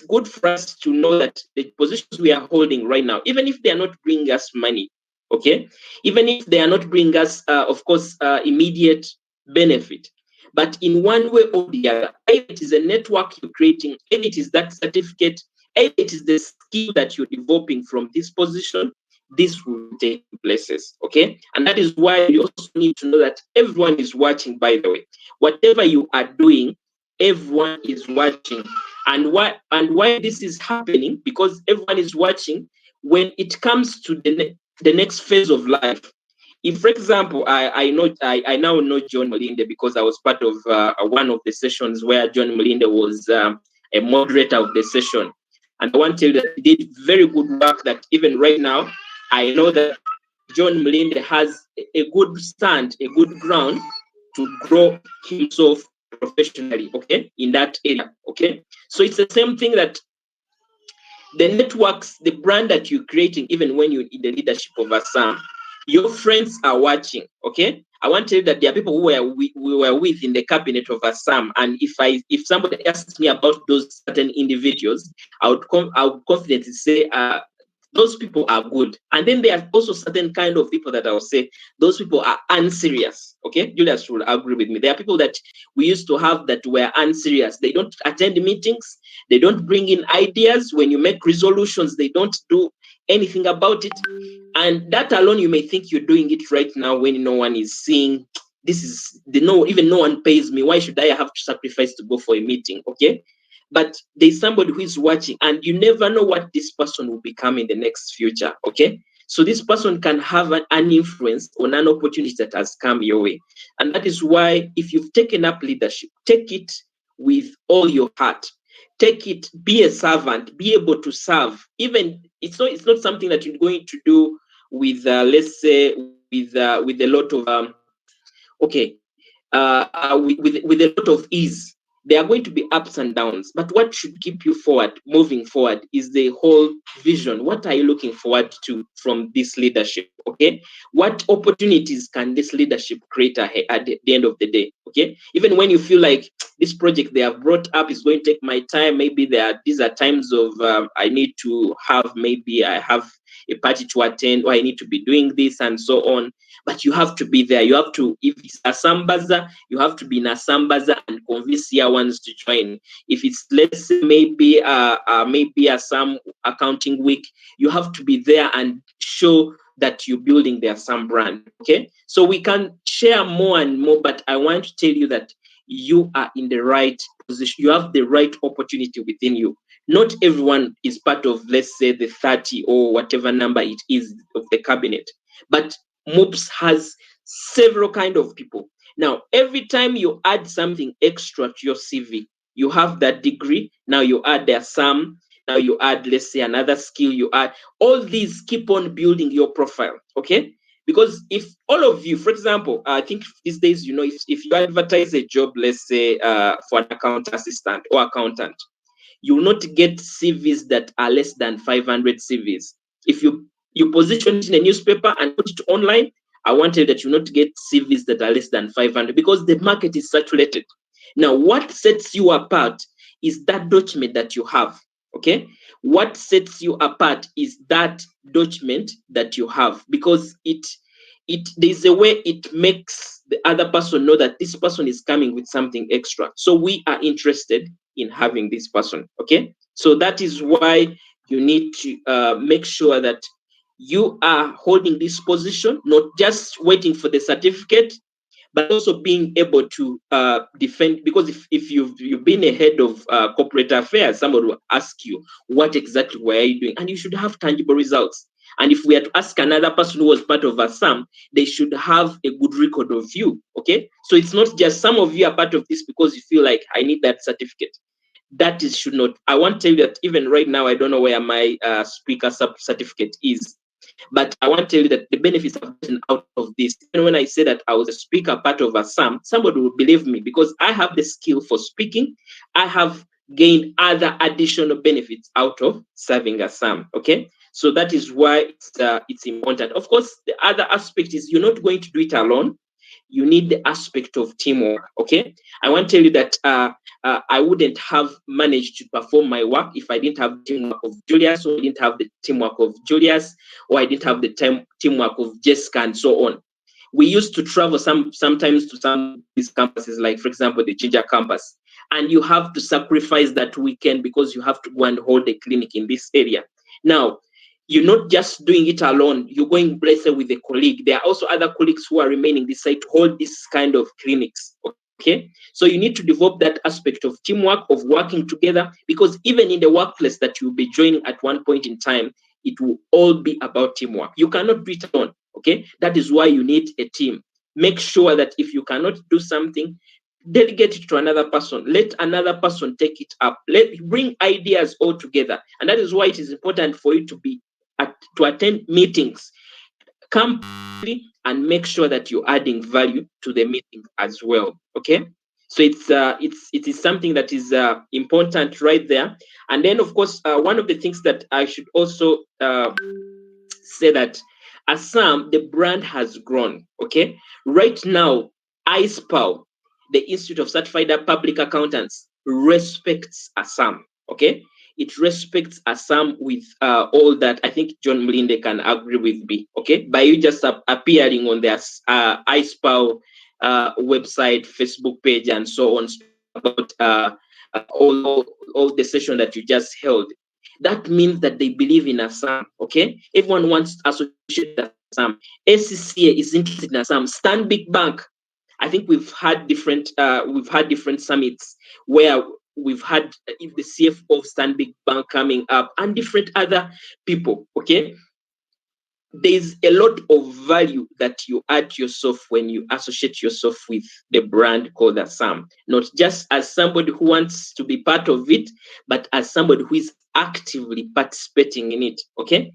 D: good for us to know that the positions we are holding right now, even if they are not bringing us money, okay, even if they are not bringing us, of course, immediate benefit, but in one way or the other, either it is a network you're creating, either it is that certificate, either it is the skill that you're developing from this position, this will take places, okay? And that is why you also need to know that everyone is watching, by the way. Whatever you are doing, everyone is watching. And why this is happening, because everyone is watching. When it comes to the next phase of life, if, for example, I now know John Molinde because I was part of one of the sessions where John Molinde was a moderator of the session. And I want to tell you that he did very good work that even right now, I know that John Molinde has a good stand, a good ground to grow himself professionally, okay, in that area, okay? So it's the same thing that the networks, the brand that you're creating, even when you're in the leadership of ASAM, your friends are watching, okay? I want to tell you that there are people who were with in the cabinet of ASAM, and if somebody asks me about those certain individuals, I would confidently say those people are good. And then there are also certain kind of people that I will say those people are unserious. Okay, Julius will agree with me. There are people that we used to have that were unserious. They don't attend meetings. They don't bring in ideas. When you make resolutions, they don't do anything about it. And that alone, you may think you're doing it right now when no one is seeing. This is even no one pays me. Why should I have to sacrifice to go for a meeting? Okay. But there's somebody who is watching, and you never know what this person will become in the next future, okay? So this person can have an influence on an opportunity that has come your way. And that is why if you've taken up leadership, take it with all your heart. Take it, be a servant, be able to serve. Even it's not something that you're going to do with, let's say, with a lot of, with a lot of ease. There are going to be ups and downs, but what should keep you moving forward, is the whole vision. What are you looking forward to from this leadership? Okay, what opportunities can this leadership create at the end of the day? Okay, even when you feel like this project they have brought up is going to take my time, maybe these are times of I need to have, maybe I have a party to attend, or I need to be doing this and so on. But you have to be there. You have to, if it's ASAMBaza, you have to be in ASAMBaza and convince year ones to join. If it's, let's say, maybe ASAM accounting week, you have to be there and show that you're building the ASAM brand. Okay, so we can share more and more, but I want to tell you that you are in the right position. You have the right opportunity within you. Not everyone is part of, let's say, the 30 or whatever number it is of the cabinet, but mubs has several kind of people. Now, every time you add something extra to your CV, you have that degree. Now you add there some. Now you add, let's say, another skill. You add all these, keep on building your profile. Okay. Because if all of you, for example, I think these days, if you advertise a job, let's say for an account assistant or accountant, you will not get CVs that are less than 500 CVs. If you position it in a newspaper and put it online, I wanted that you not get CVs that are less than 500, because the market is saturated. Now, what sets you apart is that document that you have. Okay, what sets you apart is that document that you have, because there's a way it makes the other person know that this person is coming with something extra. So we are interested in having this person. Okay. So that is why you need to make sure that you are holding this position, not just waiting for the certificate, but also being able to defend. Because if you've been a head of corporate affairs, somebody will ask you, what exactly were you doing? And you should have tangible results. And if we are to ask another person who was part of ASAM, they should have a good record of you. Okay. So it's not just some of you are part of this because you feel like I need that certificate. That is should not. I want to tell you that even right now, I don't know where my speaker certificate is. But I want to tell you that the benefits I've gotten out of this, even when I say that I was a speaker part of ASAM, somebody will believe me because I have the skill for speaking. I have gained other additional benefits out of serving ASAM. Okay, so that is why it's important. Of course, the other aspect is you're not going to do it alone. You need the aspect of teamwork. Okay, I want to tell you that I wouldn't have managed to perform my work if I didn't have the teamwork of Julius, or I didn't have the teamwork of Julius, or I didn't have the teamwork of Jessica, and so on. We used to travel sometimes to some of these campuses, like for example the Jinja campus, and you have to sacrifice that weekend because you have to go and hold a clinic in this area. Now, you're not just doing it alone. You're going, let's say, with a colleague. There are also other colleagues who are remaining this side to hold this kind of clinics. Okay, so you need to develop that aspect of teamwork, of working together, because even in the workplace that you'll be joining at one point in time, it will all be about teamwork. You cannot do it alone. Okay, that is why you need a team. Make sure that if you cannot do something, delegate it to another person. Let another person take it up. Bring ideas all together, and that is why it is important for you to attend meetings. Come and make sure that you're adding value to the meeting as well. Okay, so it is something that is important right there. And then of course, one of the things that I should also say that ASAM, the brand has grown. Okay, right now, ISPAL, the Institute of Certified Public Accountants, respects ASAM. Okay, it respects ASAM with all that. I think John Mlinde can agree with me. Okay, by you just appearing on their ISPAL website, Facebook page, and so on, about all the session that you just held. That means that they believe in ASAM. Okay, everyone wants to associate ASAM. ACCA is interested in ASAM. Stanbic Bank. I think we've had different summits where we've had the CFO of Stanbic Bank coming up and different other people. Okay, there's a lot of value that you add yourself when you associate yourself with the brand called ASAM, not just as somebody who wants to be part of it, but as somebody who is actively participating in it. Okay,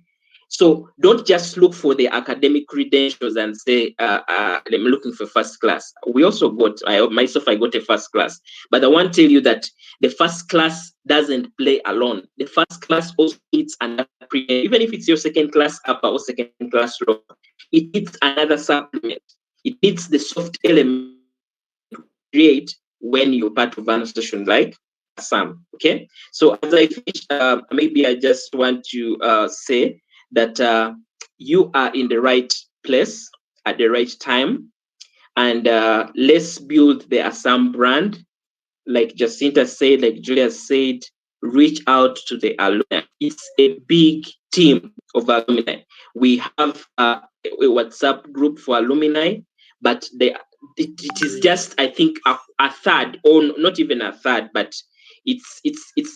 D: so don't just look for the academic credentials and say, I'm looking for first class. We also got, I got a first class, but I want to tell you that the first class doesn't play alone. The first class also needs another premium. Even if it's your second class upper or second class lower, it needs another supplement. It needs the soft element to create when you're part of an association like ASAM. Okay, so as I finish, maybe I just want to say that you are in the right place at the right time, and let's build the ASAM brand. Like Jacinta said, like Julia said, reach out to the alumni. It's a big team of alumni. We have a WhatsApp group for alumni, but it is just, I think, a third, or not even a third, but it's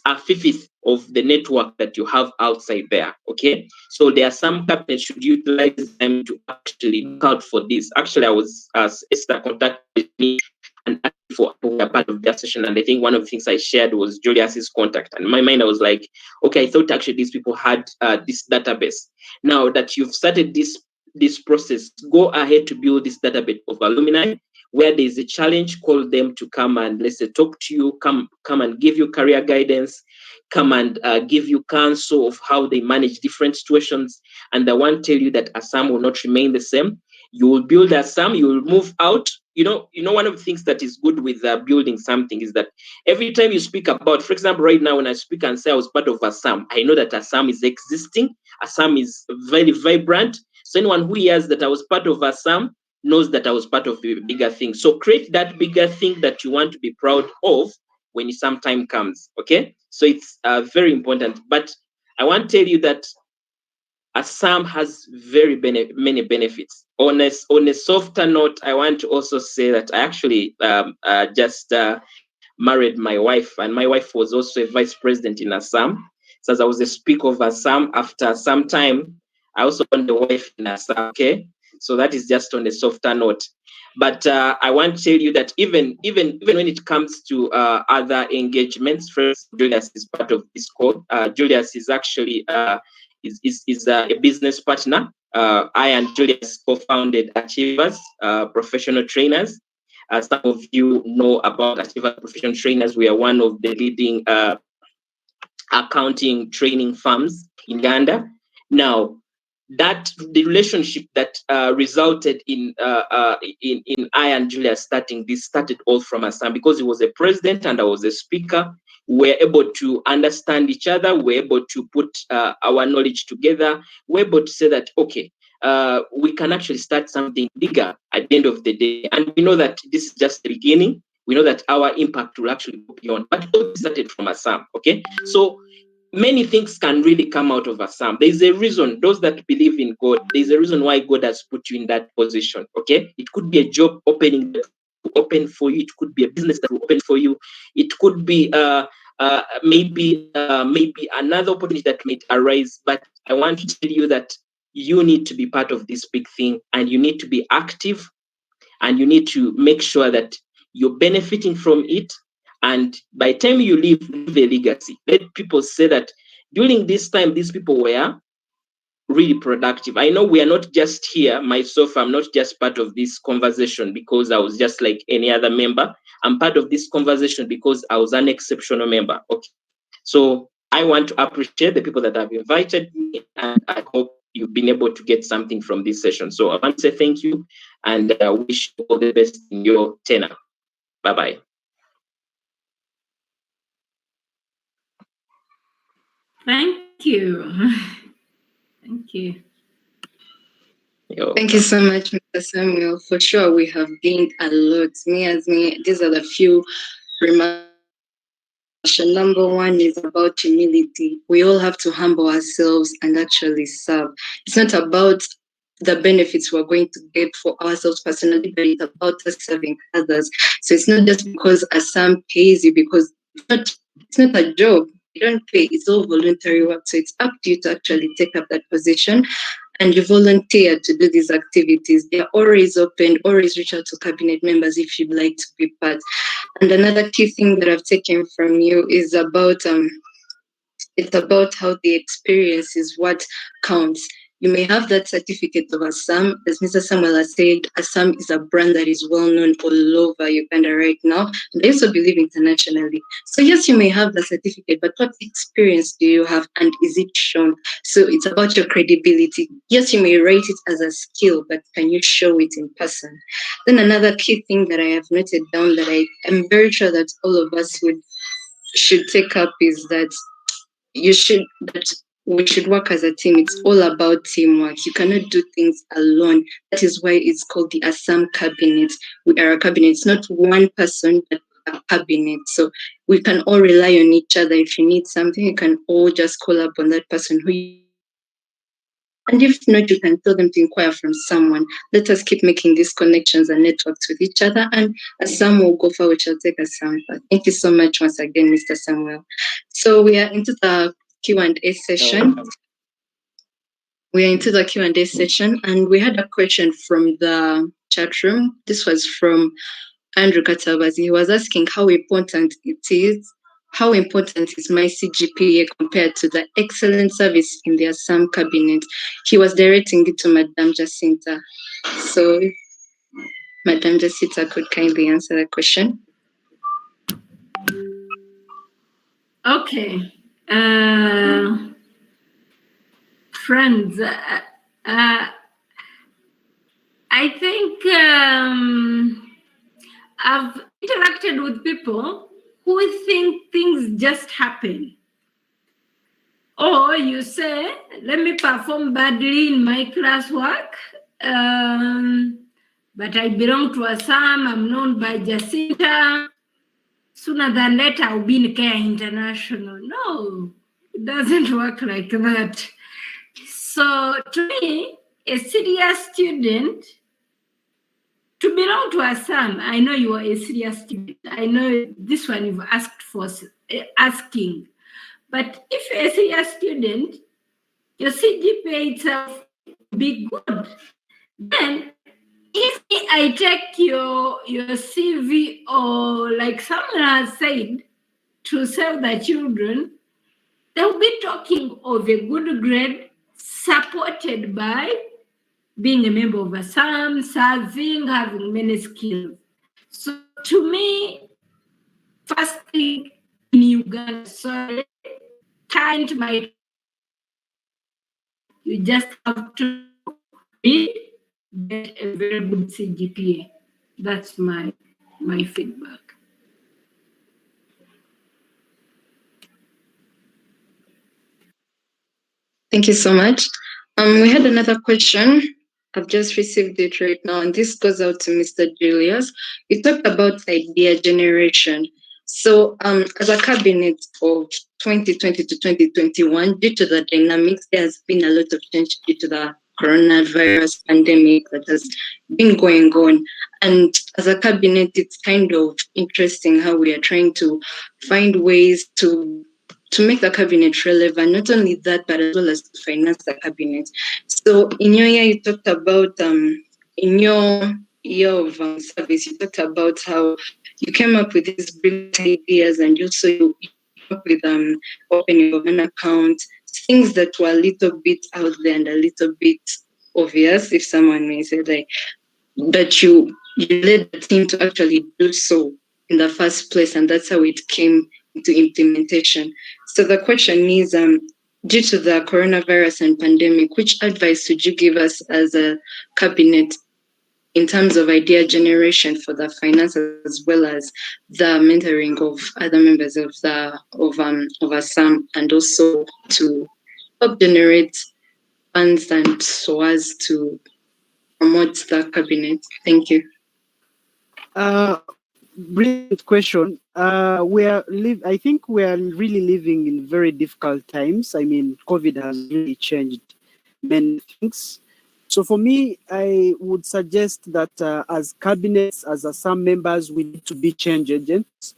D: a fifth of the network that you have outside there. Okay, so there are some captains should utilize them to actually look out for this. Actually, I was Esther contacted me and asked for a part of their session, and I think one of the things I shared was Julius's contact. And in my mind, I was like, okay, I thought actually these people had this database. Now that you've started this process, go ahead to build this database of alumni. Where there's a challenge, call them to come and let's say talk to you, come and give you career guidance, come and give you counsel of how they manage different situations. And I want to tell you that ASAM will not remain the same. You will build ASAM, you will move out. You know, one of the things that is good with building something is that every time you speak about, for example, right now when I speak and say I was part of ASAM, I know that ASAM is existing. ASAM is very vibrant. So anyone who hears that I was part of ASAM, knows that I was part of a bigger thing. So create that bigger thing that you want to be proud of when some time comes. Okay, so it's very important. But I want to tell you that ASAM has very many benefits. On a softer note, I want to also say that I actually just married my wife, and my wife was also a vice president in ASAM. So as I was a speaker of ASAM, after some time, I also found a wife in ASAM. Okay, so that is just on a softer note. But I want to tell you that even when it comes to other engagements, first Julius is part of this code. Julius is actually is a business partner. I and Julius co-founded Achievers Professional Trainers. Some of you know about Achievers Professional Trainers. We are one of the leading accounting training firms in Uganda. Now, that the relationship that resulted in I and Julia starting this started all from ASAM, because he was a president and I was a speaker. We're able to understand each other. We're able to put our knowledge together. We're able to say that, okay, we can actually start something bigger at the end of the day. And we know that this is just the beginning. We know that our impact will actually go beyond. But all started from ASAM, okay? So many things can really come out of ASAM. There's a reason, those that believe in God, there's a reason why God has put you in that position, okay? It could be a job opening that will open for you. It could be a business that will open for you. It could be maybe another opportunity that might arise. But I want to tell you that you need to be part of this big thing, and you need to be active, and you need to make sure that you're benefiting from it. And by the time you leave a legacy, let people say that during this time, these people were really productive. I know we are not just here, myself, I'm not just part of this conversation because I was just like any other member. I'm part of this conversation because I was an exceptional member. Okay. So I want to appreciate the people that have invited me, and I hope you've been able to get something from this session. So I want to say thank you, and I wish you all the best in your tenure. Bye-bye.
C: Thank you. Thank you.
B: Thank you so much, Mr. Samuel. For sure, we have gained a lot. These are the few remarks. Number one is about humility. We all have to humble ourselves and actually serve. It's not about the benefits we're going to get for ourselves personally, but it's about us serving others. So it's not just because ASAM pays you, because it's not a job. You don't pay. It's all voluntary work. So it's up to you to actually take up that position, and you volunteer to do these activities. They are always open. Always reach out to cabinet members if you'd like to be part. And another key thing that I've taken from you is about it's about how the experience is what counts. You may have that certificate of ASAM. As Mr. Samuel has said, ASAM is a brand that is well known all over Uganda right now. And I also believe internationally. So yes, you may have the certificate, but what experience do you have, and is it shown? So it's about your credibility. Yes, you may write it as a skill, but can you show it in person? Then another key thing that I have noted down that I am very sure that all of us should take up is that we should work as a team. It's all about teamwork. You cannot do things alone. That is why it's called the ASAM cabinet. We are a cabinet. It's not one person, but a cabinet. So we can all rely on each other. If you need something, you can all just call up on that person and if not, you can tell them to inquire from someone. Let us keep making these connections and networks with each other, and ASAM will go forward. Shall take ASAM. Thank you so much once again, Mr. Samuel. So we are into the Q&A session. And we had a question from the chat room. This was from Andrew Katabazi. He was asking how important is my CGPA compared to the excellent service in the ASAM cabinet? He was directing it to Madame Jacinta. So if Madame Jacinta could kindly answer that question.
C: Okay. Friends, I think I've interacted with people who think things just happen. Or you say, let me perform badly in my classwork, but I belong to ASAM. I'm known by Jacinta. Sooner than later, I'll be in Care International. No, it doesn't work like that. So to me, a serious student, to belong to ASAM, I know you are a serious student. I know this one you've asked for asking. But if you're a serious student, your CGPA itself will be good. Then if I take your CV, or like someone has said, to Save the Children, they'll be talking of a good grade supported by being a member of ASAM, serving, having many skills. So to me, first thing in Uganda, sorry, talent might, you just have to read, get a very good CGPA. That's my feedback.
B: Thank you so much. We had another question. I've just received it right now, and this goes out to Mr. Julius. You talked about idea generation. So, as a cabinet of 2020 to 2021, due to the dynamics, there has been a lot of change due to the coronavirus pandemic that has been going on. And as a cabinet, it's kind of interesting how we are trying to find ways to make the cabinet relevant. Not only that, but as well as to finance the cabinet. So in your year, you talked about in your year of service, you talked about how you came up with these brilliant ideas, and also you came up with opening of an account, things that were a little bit out there and a little bit obvious, if someone may say, like, but you led the team to actually do so in the first place, and that's how it came into implementation. So the question is, due to the coronavirus and pandemic, which advice would you give us as a cabinet in terms of idea generation for the finance, as well as the mentoring of other members of ASAM, and also to help generate funds and so as to promote the cabinet? Thank you.
A: Brilliant question. I think we are really living in very difficult times. I mean, COVID has really changed many things. So for me, I would suggest that as cabinets, as ASAM members, we need to be change agents.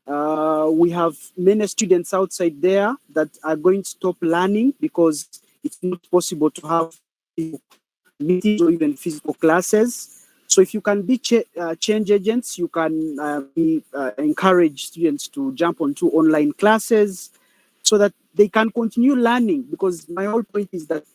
A: We have many students outside there that are going to stop learning because it's not possible to have meetings or even physical classes. So if you can be change agents, you can encourage students to jump onto online classes so that they can continue learning, because my whole point is that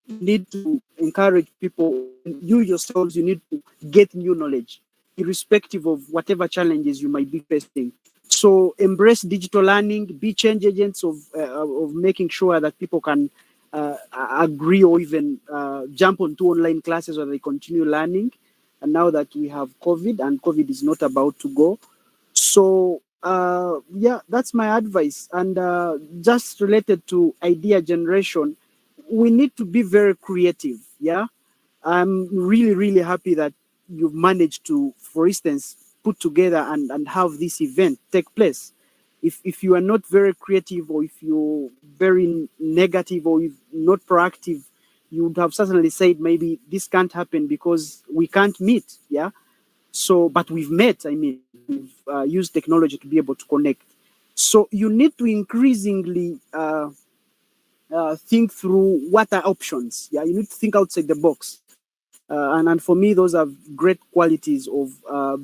A: you need to encourage people, you yourselves, you need to get new knowledge, irrespective of whatever challenges you might be facing. So embrace digital learning, be change agents of making sure that people can agree or even jump onto online classes where they continue learning. And now that we have COVID and COVID is not about to go. So yeah, that's my advice. And just related to idea generation, we need to be very creative. Yeah, I'm really, really happy that you've managed to, for instance, put together and have this event take place. If you are not very creative, or if you're very negative, or if not proactive, you would have certainly said maybe this can't happen because we can't meet. Yeah. So, but we've met. I mean, we've used technology to be able to connect. So you need to increasingly think through what are options. Yeah, you need to think outside the box. And for me, those are great qualities of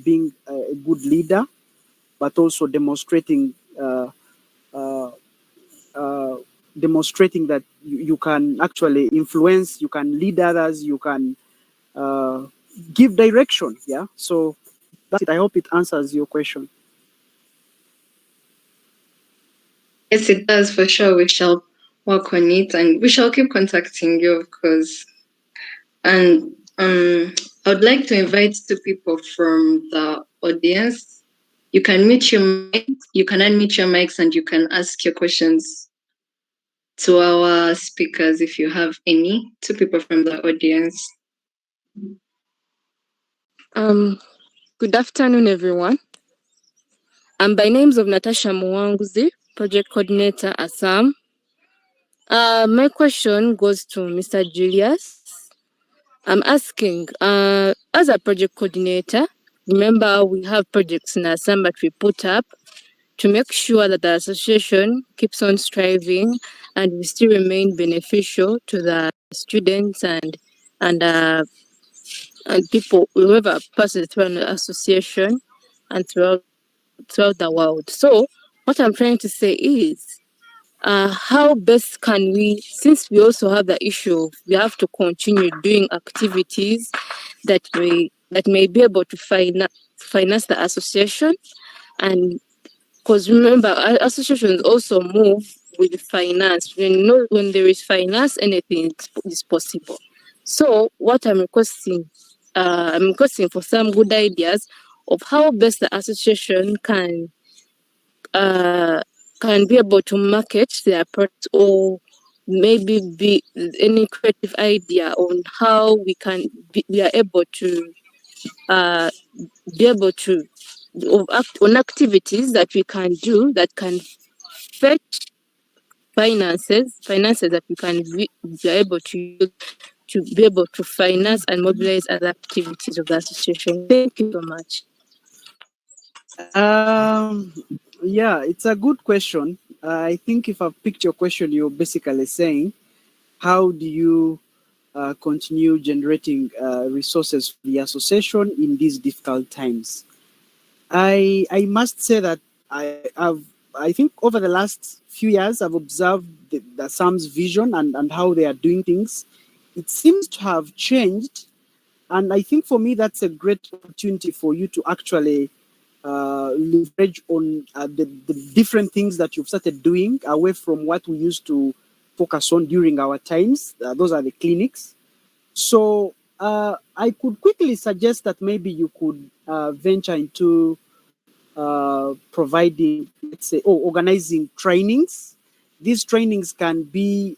A: being a good leader, but also demonstrating demonstrating that you can actually influence, you can lead others, you can give direction. Yeah. So that's it. I hope it answers your question.
B: Yes, it does, for sure. We shall work on it, and we shall keep contacting you, of course. And I would like to invite two people from the audience. You can unmute your mics, and you can ask your questions to our speakers if you have any. Two people from the audience.
E: Good afternoon, everyone. By names of Natasha Mwanguzi, Project Coordinator, ASAM. My question goes to Mr. Julius. I'm asking, as a project coordinator, remember we have projects in ASAM that we put up to make sure that the association keeps on striving and we still remain beneficial to the students and people, whoever passes through an association and throughout the world. So what I'm trying to say is, how best can we, since we also have the issue of we have to continue doing activities that may be able to finance the association, and because remember, associations also move with finance. When there is finance, anything is possible. So what I'm requesting for some good ideas of how best the association can be able to market their product, or maybe be any creative idea on how we are able to be able to act on activities that we can do that can fetch finances that we can be able to use to be able to finance and mobilize other activities of the association. Thank you so much.
A: Yeah, it's a good question. I think if I've picked your question, you're basically saying, how do you continue generating resources for the association in these difficult times? I must say that I think over the last few years I've observed the ASAM's vision and how they are doing things. It seems to have changed, and I think for me that's a great opportunity for you to actually leverage on the different things that you've started doing away from what we used to focus on during our times. Those are the clinics. So I could quickly suggest that maybe you could venture into providing, let's say, organizing trainings. These trainings can be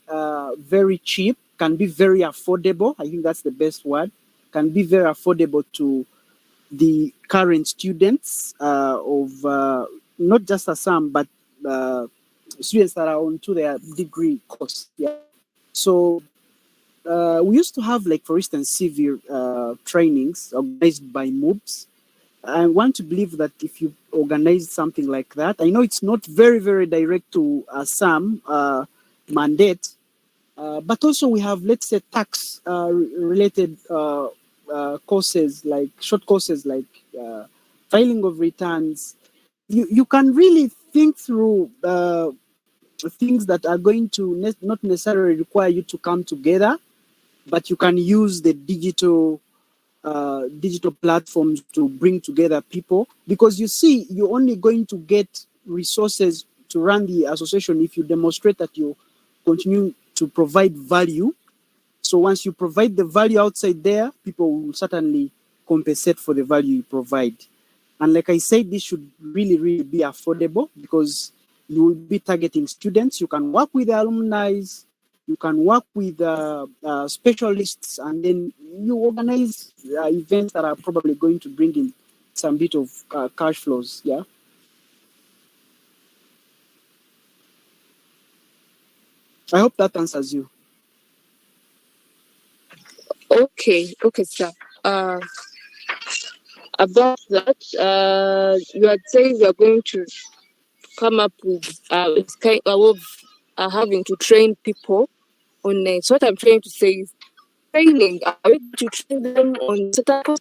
A: very cheap, can be very affordable. I think that's the best word. Can be very affordable to the current students of not just ASAM, but students that are on to their degree course. Yeah. So we used to have, like, for instance, severe trainings organized by mubs. I want to believe that if you organize something like that, I know it's not very, very direct to ASAM mandate, but also we have, let's say, tax related courses, like short courses like filing of returns. You can really think through things that are going to not necessarily require you to come together, but you can use the digital platforms to bring together people, because you see, you're only going to get resources to run the association if you demonstrate that you continue to provide value. So once you provide the value outside there, people will certainly compensate for the value you provide. And like I said, this should really, really be affordable, because you will be targeting students. You can work with the alumni, you can work with specialists, and then you organize events that are probably going to bring in some bit of cash flows. Yeah. I hope that answers you.
E: Okay, sir. About that, you are saying you are going to come up with it's kind of having to train people online. So what I'm trying to say is, training, are we going to train them on certain?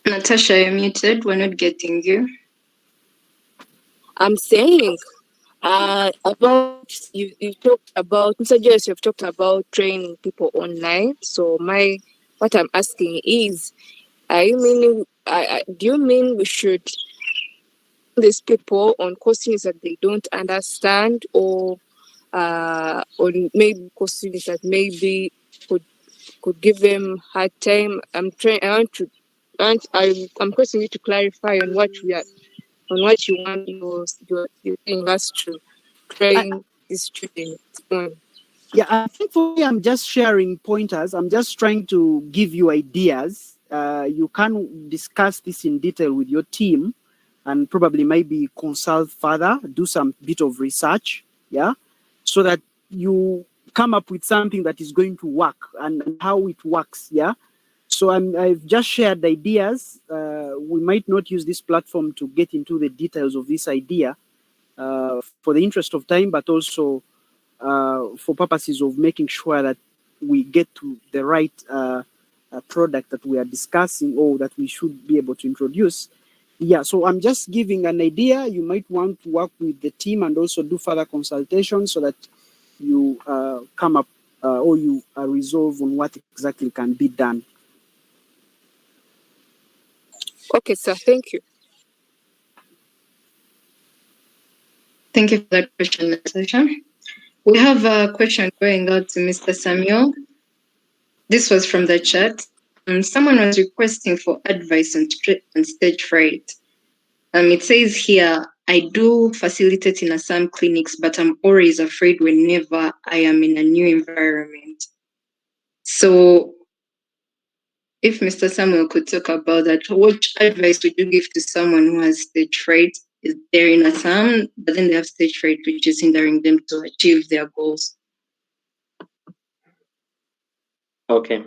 B: Natasha, you're muted. We're not getting you.
E: I'm saying about you talked about, Mr. Joyce, you've talked about training people online. So what I'm asking is, are you meaning do you mean we should these people on questions that they don't understand, or on maybe questions that maybe could give them hard time? I'm questioning you to clarify on what you want your saying us to train the students on.
A: Yeah, I think for me, I'm just sharing pointers. I'm just trying to give you ideas. You can discuss this in detail with your team and probably maybe consult further, do some bit of research, yeah, so that you come up with something that is going to work and how it works, yeah. So I've just shared ideas. We might not use this platform to get into the details of this idea for the interest of time, but also for purposes of making sure that we get to the right product that we are discussing or that we should be able to introduce. Yeah, so I'm just giving an idea. You might want to work with the team and also do further consultation so that you come up or you resolve on what exactly can be done.
E: Okay, sir. Thank you.
B: Thank you for that question, Natasha. We have a question going out to Mr. Samuel. This was from the chat. Someone was requesting for advice on stage fright. It says here, I do facilitate in ASAM clinics, but I'm always afraid whenever I am in a new environment. So if Mr. Samuel could talk about that, what advice would you give to someone who has stage fright? They're in ASAM, but then they have stage fright, which is hindering them to achieve their goals.
D: Okay.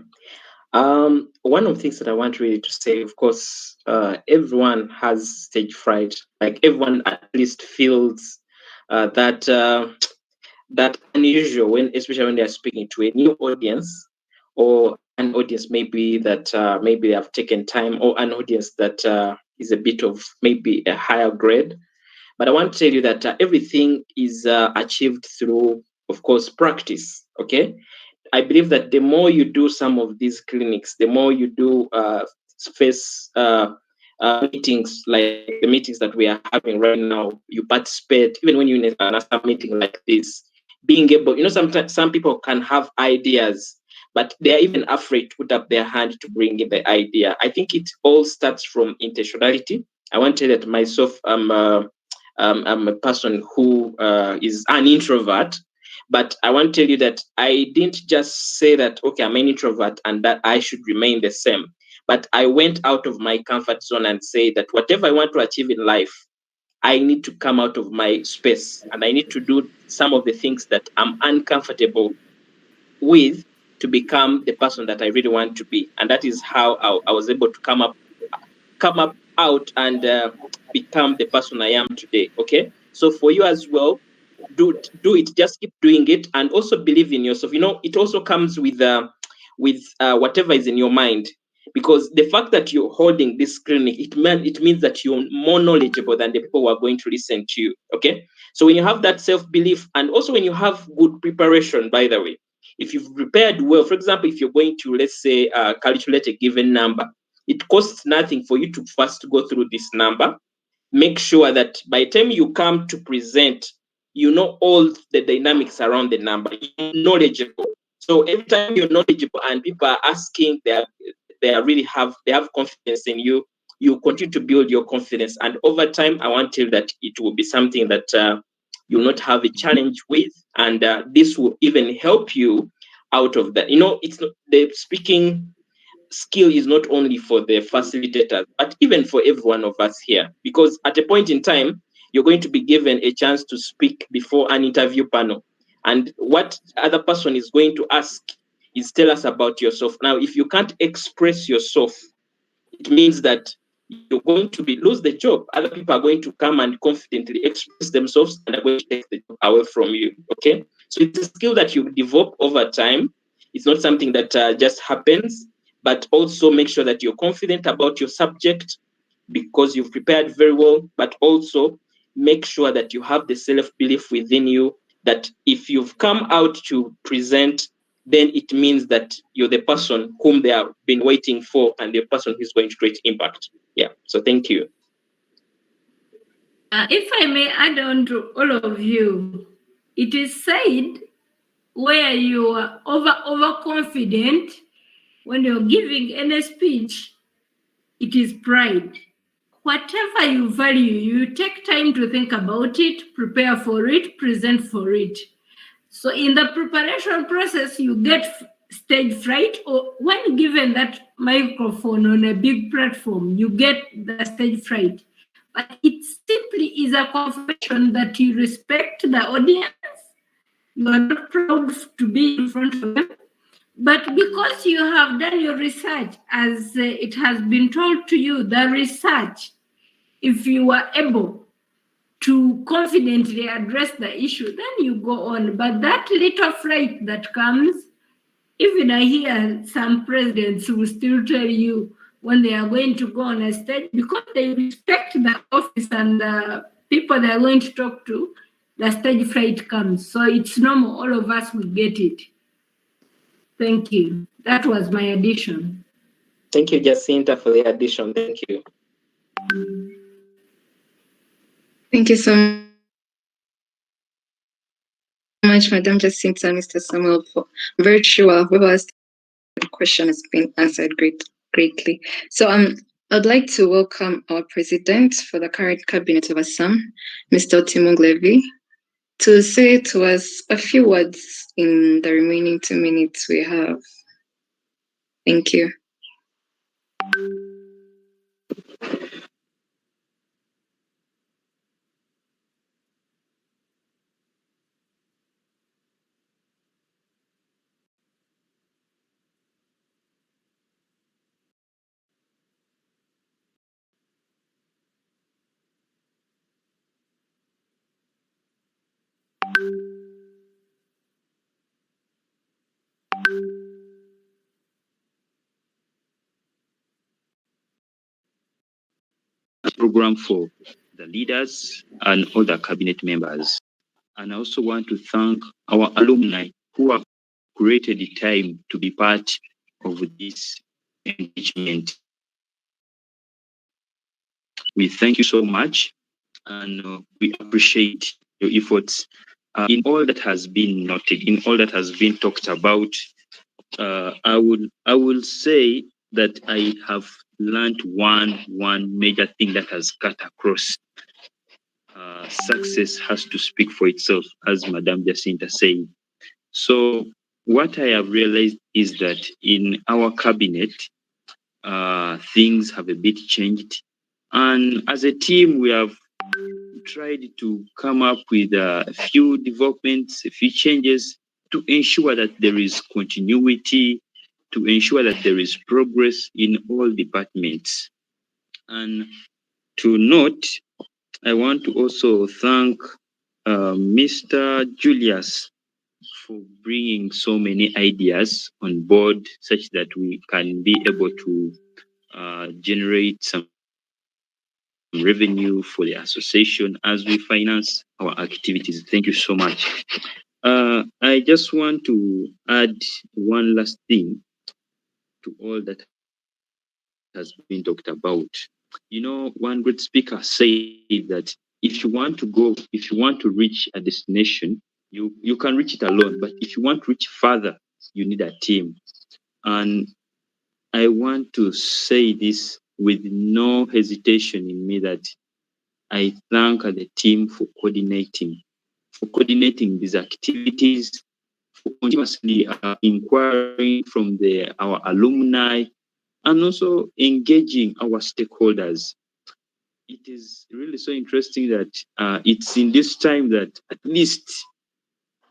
D: One of the things that I want really to say, of course, everyone has stage fright. Like everyone at least feels that unusual when, especially when they are speaking to a new audience or an audience maybe that maybe they have taken time, or an audience that is a bit of maybe a higher grade. But I want to tell you that everything is achieved through, of course, practice. Okay. I believe that the more you do some of these clinics, the more you do face meetings like the meetings that we are having right now, you participate, even when you're in another meeting like this, being able, sometimes some people can have ideas, but they're even afraid to put up their hand to bring in the idea. I think it all starts from intentionality. I want to tell you that myself, I'm a person who is an introvert. But I want to tell you that I didn't just say that, okay, I'm an introvert and that I should remain the same. But I went out of my comfort zone and say that whatever I want to achieve in life, I need to come out of my space and I need to do some of the things that I'm uncomfortable with to become the person that I really want to be. And that is how I was able to come up out and become the person I am today. Okay. So for you as well, do it, just keep doing it, and also believe in yourself. It also comes with whatever is in your mind, because the fact that you're holding this clinic, it means that you're more knowledgeable than the people who are going to listen to you. Okay, so when you have that self-belief, and also when you have good preparation, by the way, if you've prepared well, for example, if you're going to, let's say, calculate a given number, it costs nothing for you to first go through this number. Make sure that by the time you come to present, you know all the dynamics around the number. You're knowledgeable. So every time you're knowledgeable and people are asking, they have confidence in you. You continue to build your confidence, and over time, I want to tell you that it will be something that you'll not have a challenge with, and this will even help you out of that. It's not, the speaking skill is not only for the facilitators, but even for every one of us here. Because at a point in time, you're going to be given a chance to speak before an interview panel. And what other person is going to ask is, tell us about yourself. Now, if you can't express yourself, it means that you're going to lose the job. Other people are going to come and confidently express themselves and are going to take the job away from you. Okay, so it's a skill that you develop over time. It's not something that just happens, but also make sure that you're confident about your subject because you've prepared very well, but also make sure that you have the self-belief within you that if you've come out to present, then it means that you're the person whom they have been waiting for and the person who's going to create impact. Yeah. So thank you.
C: If I may add on to all of you, it is said where you are overconfident when you're giving any speech, it is pride. Whatever you value, you take time to think about it, prepare for it, present for it. So in the preparation process, you get stage fright, or when given that microphone on a big platform, you get the stage fright. But it simply is a confirmation that you respect the audience. You are not proud to be in front of them, but because you have done your research, as it has been told to you, the research, if you are able to confidently address the issue, then you go on. But that little fright that comes, even I hear some presidents who will still tell you when they are going to go on a stage, because they respect the office and the people they are going to talk to, the stage fright comes. So it's normal, all of us will get it. Thank you. That was my addition.
D: Thank you, Jacinta, for the addition. Thank you.
B: Thank you so much, Madam Jacinta and Mr. Samuel, for very sure whoever asked the question has been answered greatly. So I'd like to welcome our president for the current cabinet of ASAM, Mr. Timong Levy, to say to us a few words in the remaining 2 minutes we have. Thank you.
F: Program for the leaders and all the cabinet members. And I also want to thank our alumni who have created the time to be part of this engagement. We thank you so much, and we appreciate your efforts in all that has been noted, in all that has been talked about. I will say that I have learned one major thing that has cut across. Success has to speak for itself, as Madame Jacinta said. So what I have realized is that in our cabinet, things have a bit changed. And as a team, we have tried to come up with a few developments, a few changes to ensure that there is continuity, to ensure that there is progress in all departments. And to note, I want to also thank Mr. Julius for bringing so many ideas on board such that we can be able to generate some revenue for the association as we finance our activities. Thank you so much. I just want to add one last thing to all that has been talked about. You know, one great speaker said that if you want to reach a destination, you can reach it alone. But if you want to reach further, you need a team. And I want to say this with no hesitation in me that I thank the team for coordinating these activities, for continuously inquiring from our alumni, and also engaging our stakeholders. It is really so interesting that it's in this time that at least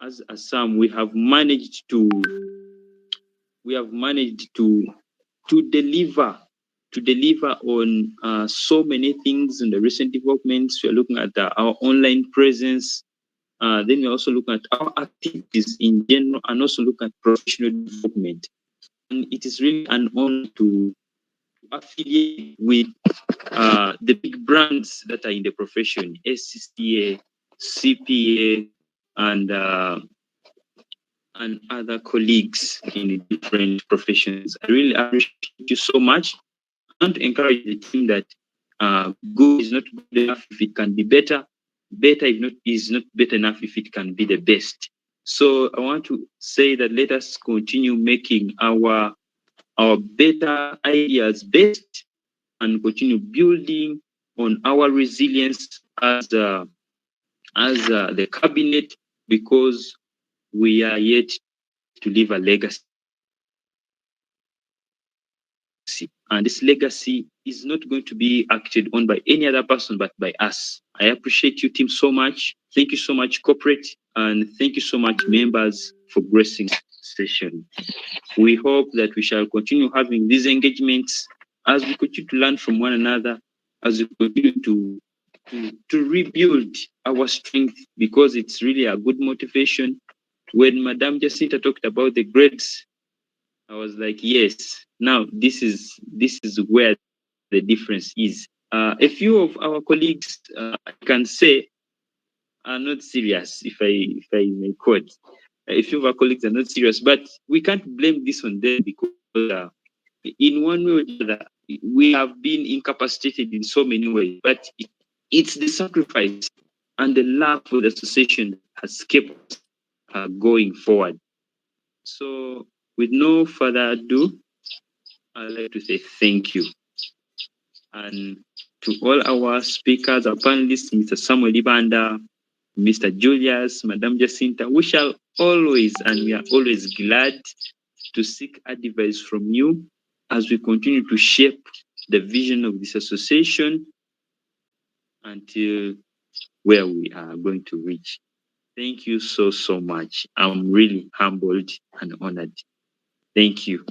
F: as ASAM we have managed to deliver on so many things in the recent developments. We are looking at our online presence. Then we also look at our activities in general and also look at professional development. And it is really an honor to affiliate with the big brands that are in the profession, SCCA, CPA, and other colleagues in different professions. I really appreciate you so much. I want to encourage the team that good is not good enough if it can be better. Better is not better enough if it can be the best. So I want to say that let us continue making our better ideas best and continue building on our resilience as the cabinet, because we are yet to leave a legacy. And this legacy is not going to be acted on by any other person but by us. I appreciate you, team, so much. Thank you so much, corporate, and thank you so much, members, for gracing the session. We hope that we shall continue having these engagements as we continue to learn from one another, as we continue to rebuild our strength, because it's really a good motivation. When Madame Jacinta talked about the grades, I was like, yes, now this is where the difference is. A few of our colleagues, I can say, are not serious, if I may quote. A few of our colleagues are not serious, but we can't blame this on them, because in one way or the other, we have been incapacitated in so many ways, but it's the sacrifice and the love for the association that has kept us going forward. So with no further ado, I'd like to say thank you. And to all our speakers, our panelists, Mr. Samuel Ibanda, Mr. Julius, Madame Jacinta, we shall always, and we are always glad to seek advice from you as we continue to shape the vision of this association until where we are going to reach. Thank you so much. I'm really humbled and honored. Thank you.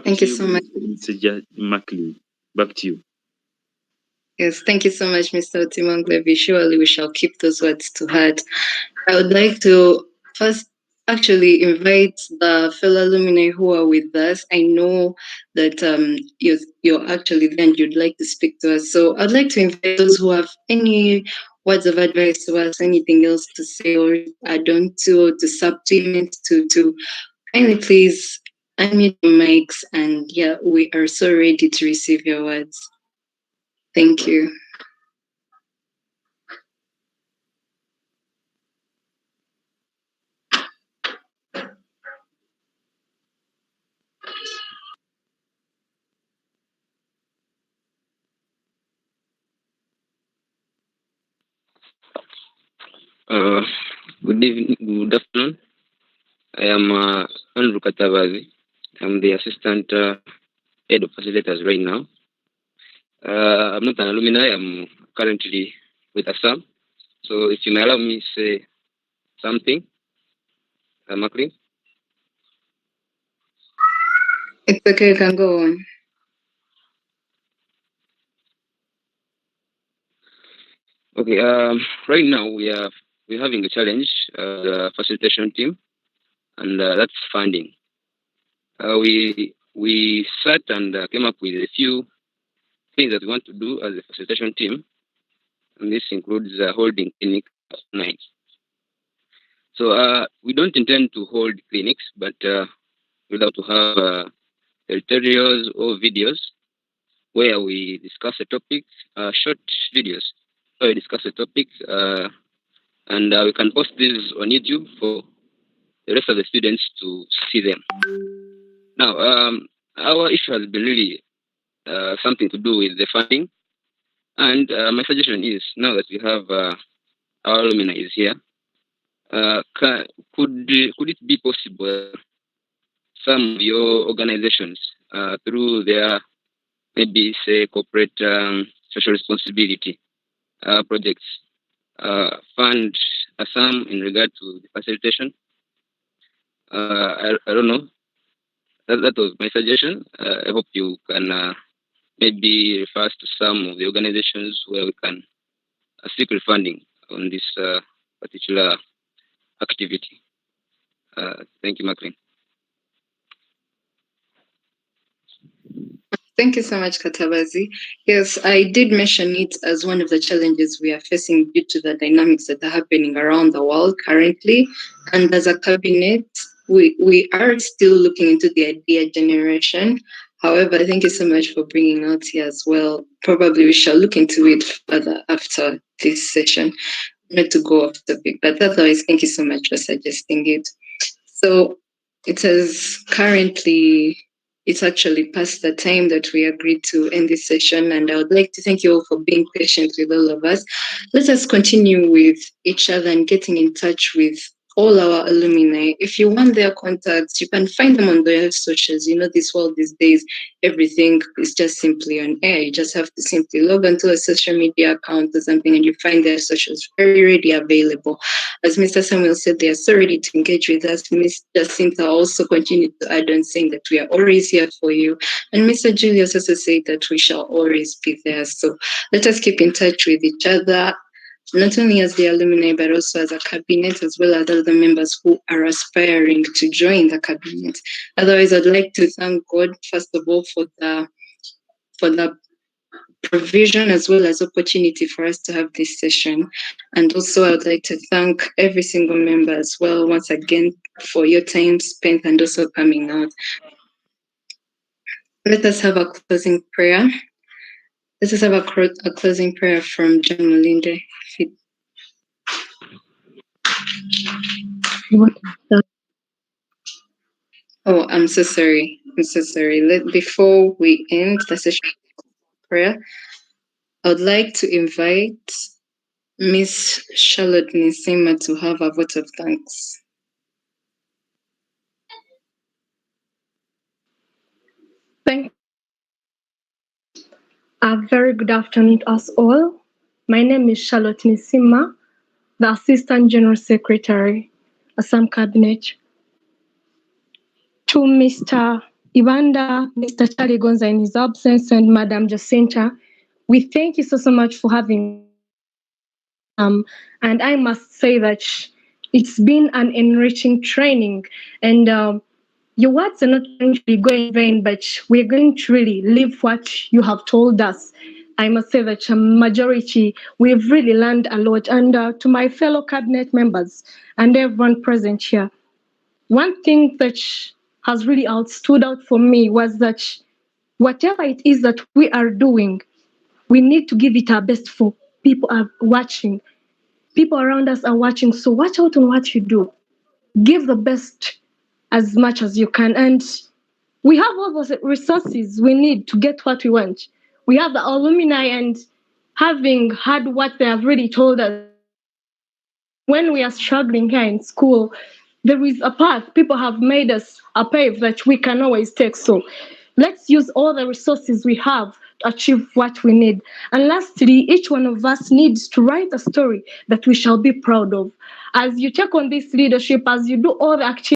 B: Thank you so much.
F: Mr. Mackley. Back to you.
B: Yes, thank you so much, Mr. Timonglevi. Surely we shall keep those words to heart. I would like to first actually invite the fellow alumni who are with us. I know that you're actually there and you'd like to speak to us. So I'd like to invite those who have any words of advice to us, anything else to say or add on to supplement to kindly please unmute your mics, and yeah, we are so ready to receive your words. Thank you.
G: Good evening, good afternoon. I am Andrew Katavazi. I'm the assistant head of facilitators right now. I'm not an alumni. I'm currently with ASAM. So if you may allow me to say something, Macklin.
B: It's okay, you can go on.
G: Okay. Right now we're having a challenge, the facilitation team, and that's funding. We sat and came up with a few things that we want to do as a facilitation team, and this includes holding clinic nights. So we don't intend to hold clinics, but we'd like to have editorials or videos where we discuss a topic, short videos where we discuss a topic, and we can post these on YouTube for the rest of the students to see them. Now, our issue has been really something to do with the funding, and my suggestion is, now that we have our alumni is here, could it be possible some of your organizations through their maybe say corporate social responsibility projects fund some in regard to the facilitation? I don't know. That was my suggestion. I hope you can maybe refer us to some of the organizations where we can seek funding on this particular activity. Thank you, Macklin.
B: Thank you so much, Katabazi. Yes, I did mention it as one of the challenges we are facing due to the dynamics that are happening around the world currently. And as a cabinet, we are still looking into the idea generation. However, thank you so much for bringing out here as well. Probably we shall look into it further after this session. Not to go off topic, but otherwise, thank you so much for suggesting it. So it is currently it's actually past the time that we agreed to end this session, and I would like to thank you all for being patient with all of us. Let us continue with each other and getting in touch with all our alumni. If you want their contacts, you can find them on their socials. You know, this world these days, everything is just simply on air. You just have to simply log onto a social media account or something and you find their socials very ready available. As Mr. Samuel said, they are so ready to engage with us. Ms. Jacinta also continued to add on saying that we are always here for you. And Mr. Julius also said that we shall always be there. So let us keep in touch with each other, not only as the alumni, but also as a cabinet, as well as other members who are aspiring to join the cabinet. Otherwise, I'd like to thank God, first of all, for the provision as well as opportunity for us to have this session. And also, I would like to thank every single member as well, once again, for your time spent and also coming out. Let us have a closing prayer. Let us have a closing prayer from John Molinde. Oh, I'm so sorry. Before we end the session prayer, I would like to invite Miss Charlotte Nisima to have a vote of thanks.
H: Thank you. A very good afternoon to us all. My name is Charlotte Nisima, the Assistant General Secretary, Assam Cabinet. To Mr. Ibanda, Mr. Charlie Gonza in his absence, and Madam Jacinta, we thank you so much for having and I must say that it's been an enriching training, and your words are not going to be going in vain, but we're going to really live what you have told us. I must say that majority, we've really learned a lot. And to my fellow cabinet members and everyone present here, one thing that has really stood out for me was that whatever it is that we are doing, we need to give it our best for people are watching. People around us are watching. So watch out on what you do. Give the best as much as you can. And we have all those resources we need to get what we want. We have the alumni, and having heard what they have really told us, when we are struggling here in school, there is a path. People have made us a path that we can always take. So let's use all the resources we have to achieve what we need. And lastly, each one of us needs to write a story that we shall be proud of. As you take on this leadership, as you do all the activities,